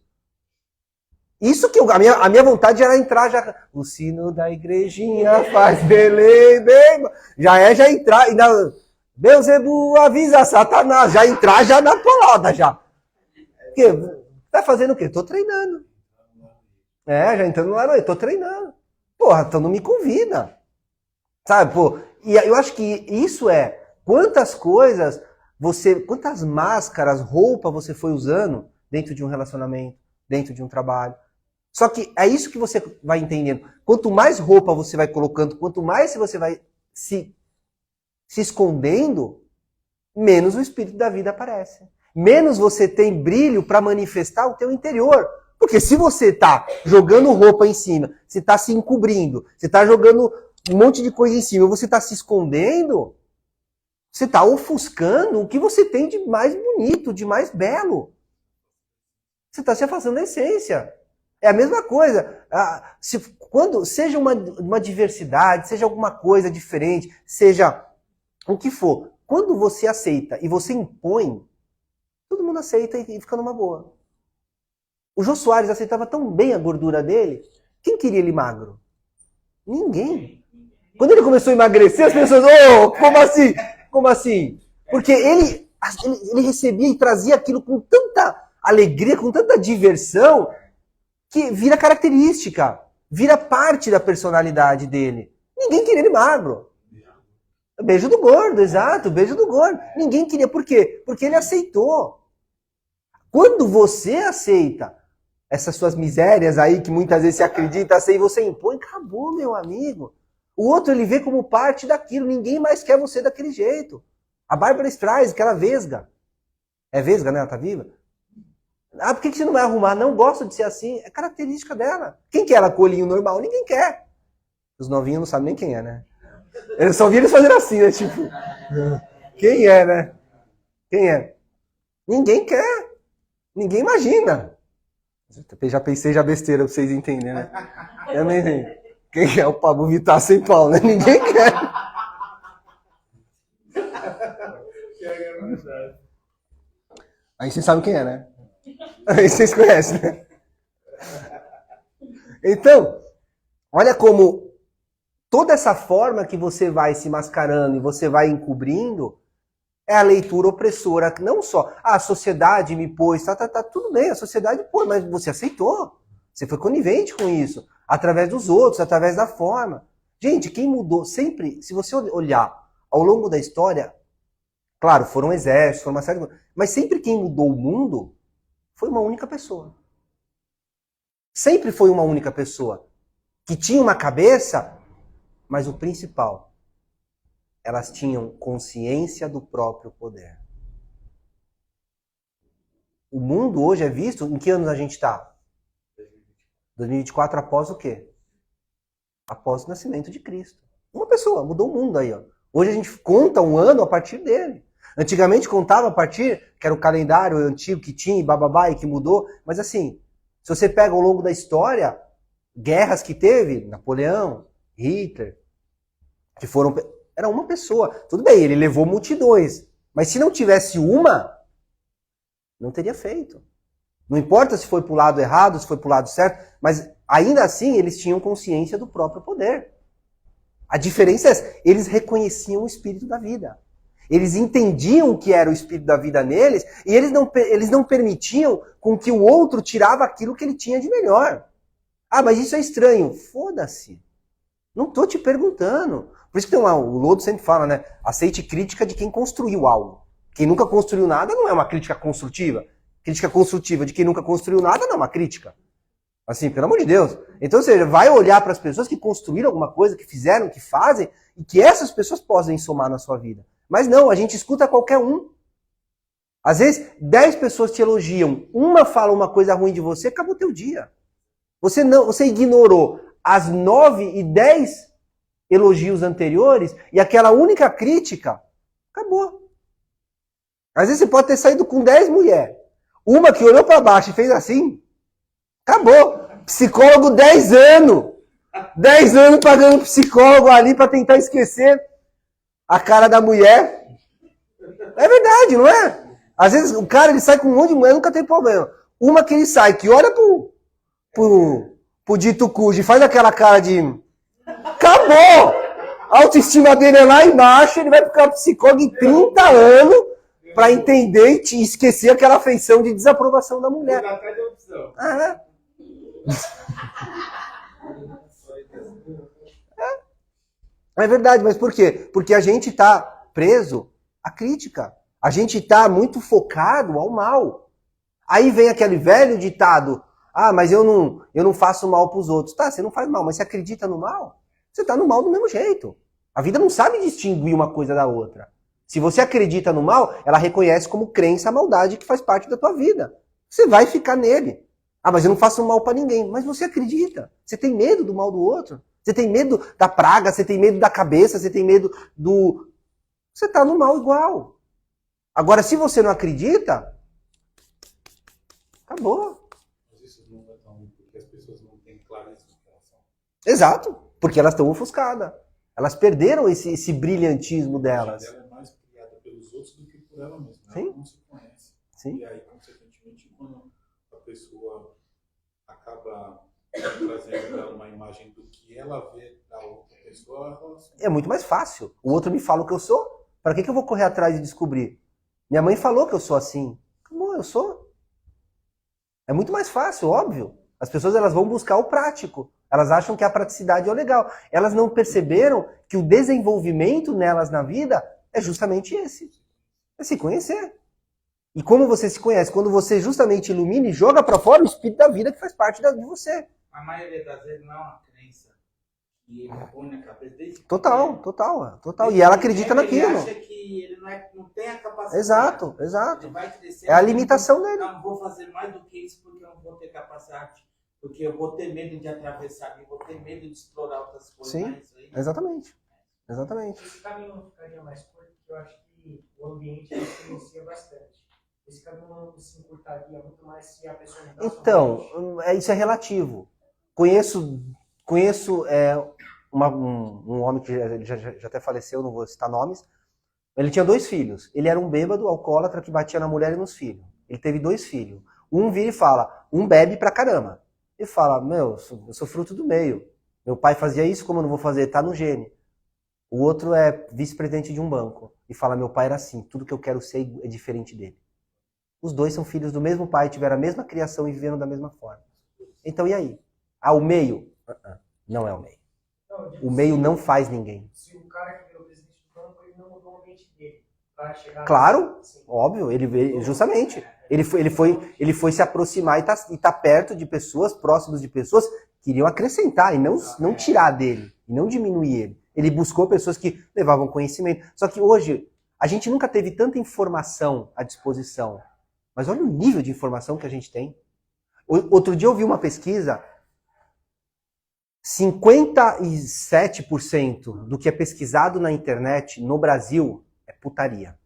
Isso que a minha vontade era entrar já. O sino da igrejinha faz belém, bem. Já entrar. Beuzebu avisa Satanás. Já entrar já na polada já. Porque, tá fazendo o quê? Tô treinando. Já entrando no ar, tô treinando. Porra, então não me convida. Sabe, pô? E eu acho que isso quantas coisas quantas máscaras, roupa você foi usando dentro de um relacionamento, dentro de um trabalho. Só que é isso que você vai entendendo. Quanto mais roupa você vai colocando, quanto mais você vai se escondendo, menos o espírito da vida aparece. Menos você tem brilho para manifestar o teu interior. Porque se você tá jogando roupa em cima, você tá se encobrindo, você tá jogando um monte de coisa em cima, você tá se escondendo, você tá ofuscando o que você tem de mais bonito, de mais belo. Você tá se afastando da essência. É a mesma coisa. Quando seja uma diversidade, seja alguma coisa diferente, seja o que for, quando você aceita e você impõe, todo mundo aceita e fica numa boa. O Jô Soares aceitava tão bem a gordura dele. Quem queria ele magro? Ninguém. Quando ele começou a emagrecer, as pessoas, como assim? Como assim? Porque ele recebia e trazia aquilo com tanta alegria, com tanta diversão, que vira característica, vira parte da personalidade dele. Ninguém queria ele magro. Beijo do gordo, exato, beijo do gordo. Ninguém queria. Por quê? Porque ele aceitou. Quando você aceita essas suas misérias aí, que muitas vezes você acredita assim, e você impõe, acabou, meu amigo. O outro ele vê como parte daquilo, ninguém mais quer você daquele jeito. A Bárbara Streisand, aquela vesga. É vesga, né? Ela tá viva? Ah, por que você não vai arrumar? Não gosto de ser assim. É característica dela. Quem quer ela com olhinho normal? Ninguém quer. Os novinhos não sabem nem quem é, né? Eu só vi eles fazendo assim, né? Tipo, quem é, né? Quem é? Ninguém quer. Ninguém imagina. Já pensei já besteira pra vocês entenderem, né? Eu nem sei. Quem é o Pablo Vittar sem pau, né? Ninguém quer. Aí vocês sabem quem é, né? Aí vocês conhecem, né? Então, olha como toda essa forma que você vai se mascarando e você vai encobrindo é a leitura opressora. Não só, a sociedade me pôs, tudo bem, a sociedade pôs, mas você aceitou. Você foi conivente com isso. Através dos outros, através da forma. Gente, quem mudou sempre, se você olhar ao longo da história, claro, foram exércitos, foram uma série de coisas, mas sempre quem mudou o mundo foi uma única pessoa. Sempre foi uma única pessoa. Que tinha uma cabeça, mas o principal, elas tinham consciência do próprio poder. O mundo hoje é visto, em que anos a gente está? 2024 após o quê? Após o nascimento de Cristo. Uma pessoa, mudou o mundo aí. Ó. Hoje a gente conta um ano a partir dele. Antigamente contava a partir, que era o calendário antigo que tinha, bababá, e que mudou. Mas assim, se você pega ao longo da história, guerras que teve, Napoleão, Hitler, que foram... Era uma pessoa. Tudo bem, ele levou multidões. Mas se não tivesse uma, não teria feito. Não importa se foi para o lado errado, se foi para o lado certo, mas ainda assim eles tinham consciência do próprio poder. A diferença é essa, eles reconheciam o espírito da vida. Eles entendiam o que era o espírito da vida neles e eles não permitiam com que o outro tirava aquilo que ele tinha de melhor. Ah, mas isso é estranho. Foda-se. Não estou te perguntando. Por isso que o Lodo sempre fala, né? Aceite crítica de quem construiu algo. Quem nunca construiu nada não é uma crítica construtiva. Crítica construtiva de quem nunca construiu nada não é uma crítica. Assim, pelo amor de Deus. Então, ou seja, vai olhar para as pessoas que construíram alguma coisa, que fizeram, que fazem, e que essas pessoas possam somar na sua vida. Mas não, a gente escuta qualquer um. Às vezes, 10 pessoas te elogiam, uma fala uma coisa ruim de você, acabou o teu dia. Você ignorou as 9 e 10 elogios anteriores e aquela única crítica, acabou. Às vezes você pode ter saído com 10 mulheres. Uma que olhou para baixo e fez assim, acabou. Psicólogo 10 anos. 10 anos pagando psicólogo ali para tentar esquecer a cara da mulher. É verdade, não é? Às vezes o cara ele sai com um monte de mulher, nunca tem problema. Uma que ele sai, que olha pro dito cujo e faz aquela cara de... Acabou! A autoestima dele é lá embaixo, ele vai ficar psicólogo em 30 anos para entender e esquecer aquela afeição de desaprovação da mulher. É verdade, mas por quê? Porque a gente está preso à crítica. A gente está muito focado ao mal. Aí vem aquele velho ditado, ah, mas eu não faço mal para os outros. Tá, você não faz mal, mas você acredita no mal? Você está no mal do mesmo jeito. A vida não sabe distinguir uma coisa da outra. Se você acredita no mal, ela reconhece como crença a maldade que faz parte da tua vida. Você vai ficar nele. Ah, mas eu não faço mal para ninguém. Mas você acredita. Você tem medo do mal do outro. Você tem medo da praga, você tem medo da cabeça, você tem medo do... Você tá no mal igual. Agora, se você não acredita, acabou. Mas isso não é tão porque as pessoas não têm clareza de relação. Exato. Porque elas estão ofuscadas. Elas perderam esse brilhantismo delas. Ela é mais criada pelos outros do que por ela mesma. Sim. Ela não se conhece. Sim. E aí, consequentemente, quando a pessoa acaba trazendo dela uma imagem do que ela vê da outra pessoa, ela É muito mais fácil. O outro me fala o que eu sou. Para que eu vou correr atrás e descobrir? Minha mãe falou que eu sou assim. Como eu sou? É muito mais fácil, óbvio. As pessoas elas vão buscar o prático. Elas acham que a praticidade é o legal. Elas não perceberam que o desenvolvimento nelas na vida é justamente esse. É se conhecer. E como você se conhece? Quando você justamente ilumina e joga para fora o espírito da vida que faz parte de você. A maioria das vezes não é uma crença que ele põe na cabeça dele. Total. E ela acredita Ele naquilo. acha que ele não tem a capacidade. Exato. Ele vai crescer, É a limitação dele. Não vou fazer mais do que isso porque eu não vou ter capacidade. Porque eu vou ter medo de atravessar, eu vou ter medo de explorar outras coisas. Sim, mas isso aí, exatamente. Esse caminho não ficaria mais curto, porque eu acho que o ambiente influencia bastante. Esse caminho não se encurtaria muito mais se a pessoa não dá Então, isso é relativo. Conheço um homem que já até faleceu, não vou citar nomes. Ele tinha 2 filhos. Ele era um bêbado, alcoólatra, que batia na mulher e nos filhos. Ele teve 2 filhos. Um vira e fala, um bebe pra caramba. Ele fala, eu sou fruto do meio. Meu pai fazia isso, como eu não vou fazer? Tá no gene. O outro é vice-presidente de um banco. E fala, meu pai era assim, tudo que eu quero ser é diferente dele. Os 2 são filhos do mesmo pai, tiveram a mesma criação e viveram da mesma forma. Então, e aí? O meio? Não é o meio. O meio não faz ninguém. Se o cara que virou presidente do banco, ele não mudou o ambiente dele. Pra chegar Claro, assim. óbvio, justamente. Ele foi se aproximar e tá perto de pessoas, próximos de pessoas que iriam acrescentar e não tirar dele, e não diminuir ele. Ele buscou pessoas que levavam conhecimento. Só que hoje, a gente nunca teve tanta informação à disposição. Mas olha o nível de informação que a gente tem. Outro dia eu vi uma pesquisa, 57% do que é pesquisado na internet no Brasil é putaria.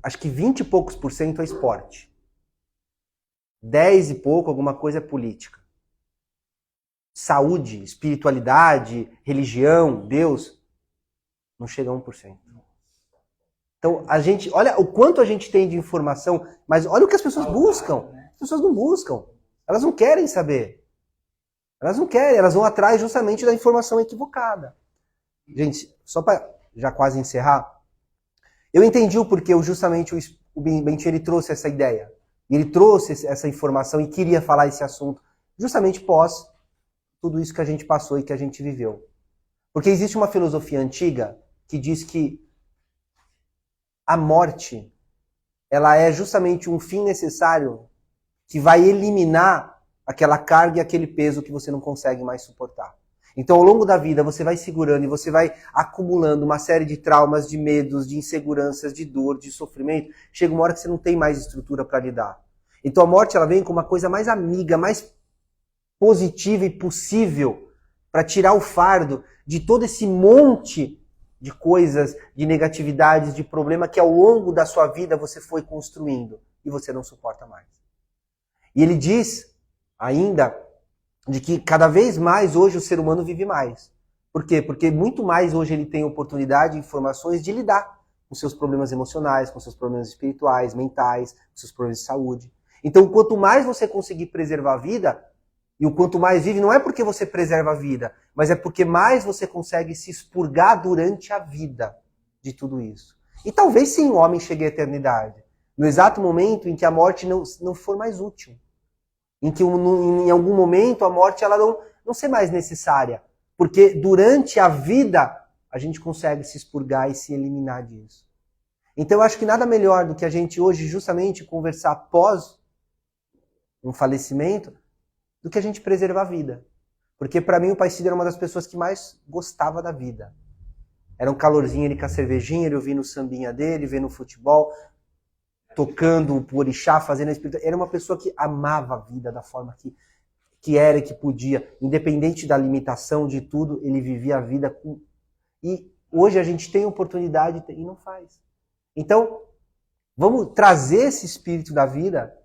Acho que 20 e poucos por cento é esporte. 10 e pouco, alguma coisa é política. Saúde, espiritualidade, religião, Deus, não chega a 1%. Então, olha o quanto a gente tem de informação, mas olha o que as pessoas buscam. As pessoas não buscam. Elas não querem saber. Elas não querem, elas vão atrás justamente da informação equivocada. Gente, só para já quase encerrar, eu entendi o porquê justamente o Bentinho ele trouxe essa ideia. Ele trouxe essa informação e queria falar esse assunto justamente pós tudo isso que a gente passou e que a gente viveu. Porque existe uma filosofia antiga que diz que a morte ela é justamente um fim necessário que vai eliminar aquela carga e aquele peso que você não consegue mais suportar. Então, ao longo da vida, você vai segurando e você vai acumulando uma série de traumas, de medos, de inseguranças, de dor, de sofrimento. Chega uma hora que você não tem mais estrutura para lidar. Então, a morte ela vem como uma coisa mais amiga, mais positiva e possível para tirar o fardo de todo esse monte de coisas, de negatividades, de problema que ao longo da sua vida você foi construindo e você não suporta mais. E ele diz ainda de que cada vez mais hoje o ser humano vive mais. Por quê? Porque muito mais hoje ele tem oportunidade e informações de lidar com seus problemas emocionais, com seus problemas espirituais, mentais, com seus problemas de saúde. Então, quanto mais você conseguir preservar a vida, e o quanto mais vive, não é porque você preserva a vida, mas é porque mais você consegue se expurgar durante a vida de tudo isso. E talvez sim o homem chegue à eternidade, no exato momento em que a morte não for mais útil. Em que em algum momento a morte ela não ser mais necessária. Porque durante a vida a gente consegue se expurgar e se eliminar disso. Então eu acho que nada melhor do que a gente hoje justamente conversar após um falecimento do que a gente preservar a vida. Porque para mim o Pai Cid era uma das pessoas que mais gostava da vida. Era um calorzinho ele com a cervejinha, ele ouvindo o sambinha dele, vendo o futebol. tocando o orixá, fazendo a espiritualidade. Era uma pessoa que amava a vida da forma que era e que podia. Independente da limitação, de tudo, ele vivia a vida com... E hoje a gente tem oportunidade e não faz. Então, vamos trazer esse espírito da vida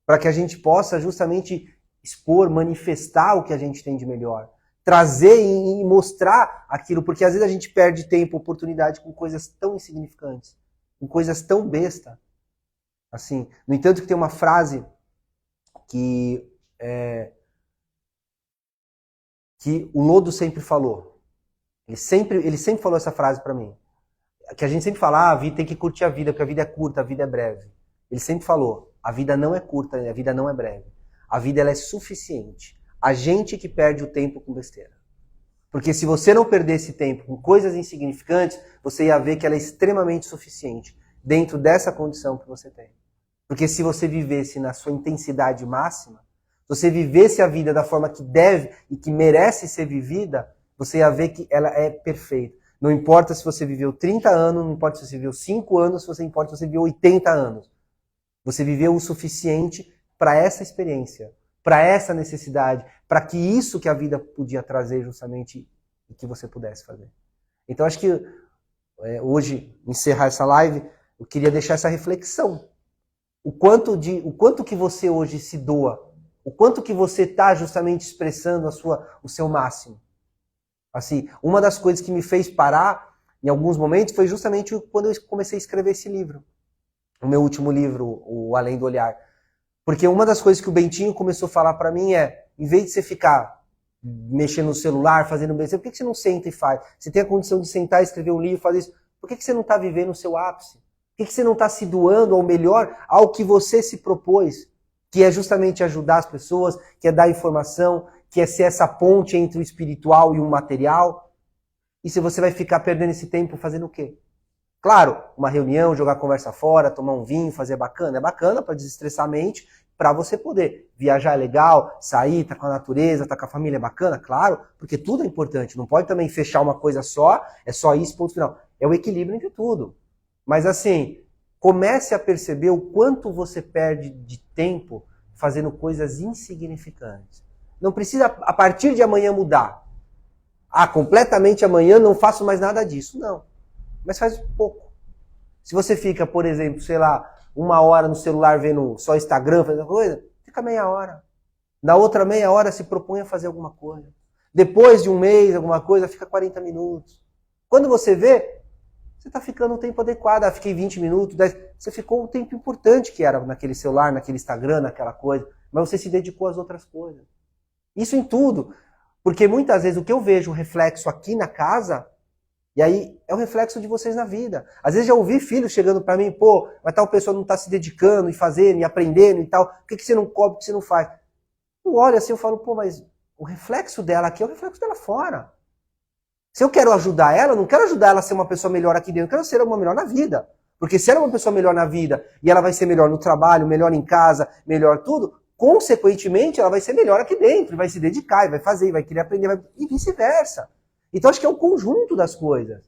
para que a gente possa justamente expor, manifestar o que a gente tem de melhor. Trazer e mostrar aquilo, porque às vezes a gente perde tempo, oportunidade com coisas tão insignificantes, com coisas tão besta. Assim, no entanto, que tem uma frase que o Lodo sempre falou. Ele sempre falou essa frase para mim. Que a gente sempre fala, a vida tem que curtir a vida, porque a vida é curta, a vida é breve. Ele sempre falou, a vida não é curta, a vida não é breve. A vida ela é suficiente. A gente que perde o tempo com besteira. Porque se você não perder esse tempo com coisas insignificantes, você ia ver que ela é extremamente suficiente dentro dessa condição que você tem. Porque se você vivesse na sua intensidade máxima, se você vivesse a vida da forma que deve e que merece ser vivida, você ia ver que ela é perfeita. Não importa se você viveu 30 anos, não importa se você viveu 5 anos, não importa se você viveu 80 anos. Você viveu o suficiente para essa experiência, para essa necessidade, para que isso que a vida podia trazer justamente e que você pudesse fazer. Então acho que hoje, encerrar essa live, eu queria deixar essa reflexão. O quanto que você hoje se doa, o quanto que você está justamente expressando o seu máximo. Assim, uma das coisas que me fez parar em alguns momentos foi justamente quando eu comecei a escrever esse livro. O meu último livro, O Além do Olhar. Porque uma das coisas que o Bentinho começou a falar para mim em vez de você ficar mexendo no celular, fazendo besteira, por que você não senta e faz? Você tem a condição de sentar, escrever um livro, fazer isso. Por que você não está vivendo o seu ápice? Por que você não está se doando ao melhor, ao que você se propôs? Que é justamente ajudar as pessoas, que é dar informação, que é ser essa ponte entre o espiritual e o material. E se você vai ficar perdendo esse tempo fazendo o quê? Claro, uma reunião, jogar a conversa fora, tomar um vinho, fazer bacana. É bacana para desestressar a mente, para você poder. Viajar é legal, sair, tá com a natureza, tá com a família, é bacana, claro, porque tudo é importante. Não pode também fechar uma coisa só, é só isso, ponto final. É o equilíbrio entre tudo. Mas assim, comece a perceber o quanto você perde de tempo fazendo coisas insignificantes. Não precisa, a partir de amanhã, mudar. Completamente amanhã não faço mais nada disso. Não. Mas faz pouco. Se você fica, por exemplo, sei lá, 1 hora no celular vendo só Instagram, fazendo coisa, fica meia hora. Na outra meia hora se propõe a fazer alguma coisa. Depois de um mês, alguma coisa, fica 40 minutos. Quando você vê, você está ficando um tempo adequado. Fiquei 20 minutos, 10. Você ficou um tempo importante que era naquele celular, naquele Instagram, naquela coisa. Mas você se dedicou às outras coisas. Isso em tudo. Porque muitas vezes o que eu vejo, o reflexo aqui na casa, e aí é o reflexo de vocês na vida. Às vezes já ouvi filhos chegando para mim, mas tal pessoa não está se dedicando e fazendo e aprendendo e tal. Por que você não cobra, por que você não faz? Eu olho assim, eu falo, mas o reflexo dela aqui é o reflexo dela fora. Se eu quero ajudar ela, eu não quero ajudar ela a ser uma pessoa melhor aqui dentro, eu quero ser uma melhor na vida. Porque se ela é uma pessoa melhor na vida e ela vai ser melhor no trabalho, melhor em casa, melhor tudo, consequentemente ela vai ser melhor aqui dentro, vai se dedicar, vai fazer, vai querer aprender, e vice-versa. Então acho que é o conjunto das coisas.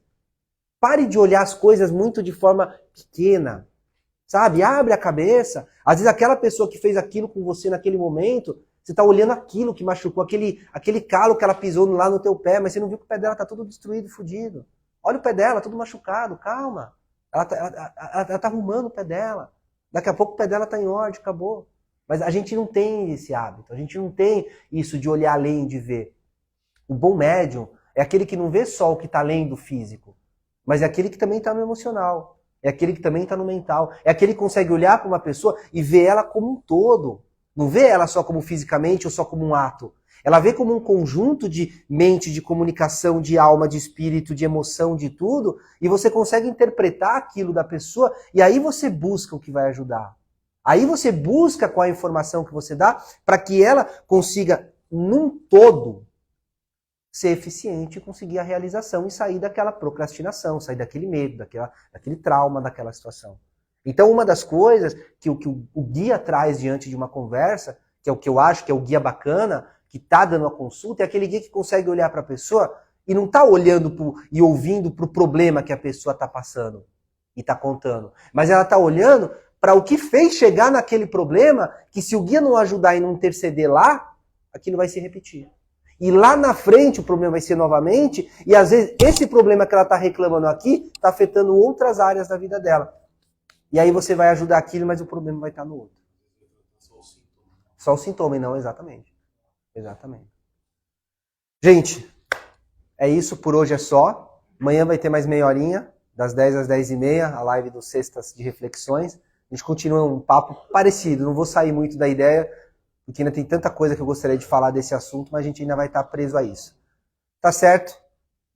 Pare de olhar as coisas muito de forma pequena, sabe? Abre a cabeça. Às vezes aquela pessoa que fez aquilo com você naquele momento, você está olhando aquilo que machucou, aquele calo que ela pisou lá no teu pé, mas você não viu que o pé dela está todo destruído e fodido. Olha o pé dela, todo machucado, calma. Ela tá arrumando o pé dela. Daqui a pouco o pé dela está em ordem, acabou. Mas a gente não tem esse hábito, a gente não tem isso de olhar além de ver. O bom médium é aquele que não vê só o que está além do físico, mas é aquele que também está no emocional, é aquele que também está no mental, é aquele que consegue olhar para uma pessoa e ver ela como um todo. Não vê ela só como fisicamente ou só como um ato. Ela vê como um conjunto de mente, de comunicação, de alma, de espírito, de emoção, de tudo, e você consegue interpretar aquilo da pessoa, e aí você busca o que vai ajudar. Aí você busca qual a informação que você dá para que ela consiga, num todo, ser eficiente e conseguir a realização e sair daquela procrastinação, sair daquele medo, daquele trauma, daquela situação. Então, uma das coisas que o guia traz diante de uma conversa, que é o que eu acho que é o guia bacana, que está dando a consulta, é aquele guia que consegue olhar para a pessoa e não está olhando e ouvindo para o problema que a pessoa está passando e está contando. Mas ela está olhando para o que fez chegar naquele problema, que se o guia não ajudar e não interceder lá, aquilo vai se repetir. E lá na frente o problema vai ser novamente, e às vezes esse problema que ela está reclamando aqui está afetando outras áreas da vida dela. E aí você vai ajudar aquilo, mas o problema vai estar no outro. Só o sintoma, e não exatamente. Exatamente. Gente, é isso, por hoje é só. Amanhã vai ter mais meia horinha, das 10 às 10h30, a live do Sextas de Reflexões. A gente continua um papo parecido, não vou sair muito da ideia, porque ainda tem tanta coisa que eu gostaria de falar desse assunto, mas a gente ainda vai estar preso a isso. Tá certo?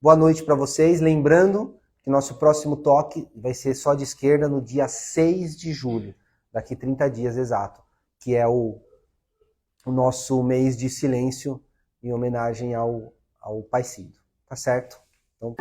Boa noite para vocês. Lembrando que nosso próximo toque vai ser só de esquerda no dia 6 de julho, daqui 30 dias exato, que é o nosso mês de silêncio em homenagem ao Pai Cido. Tá certo? Então...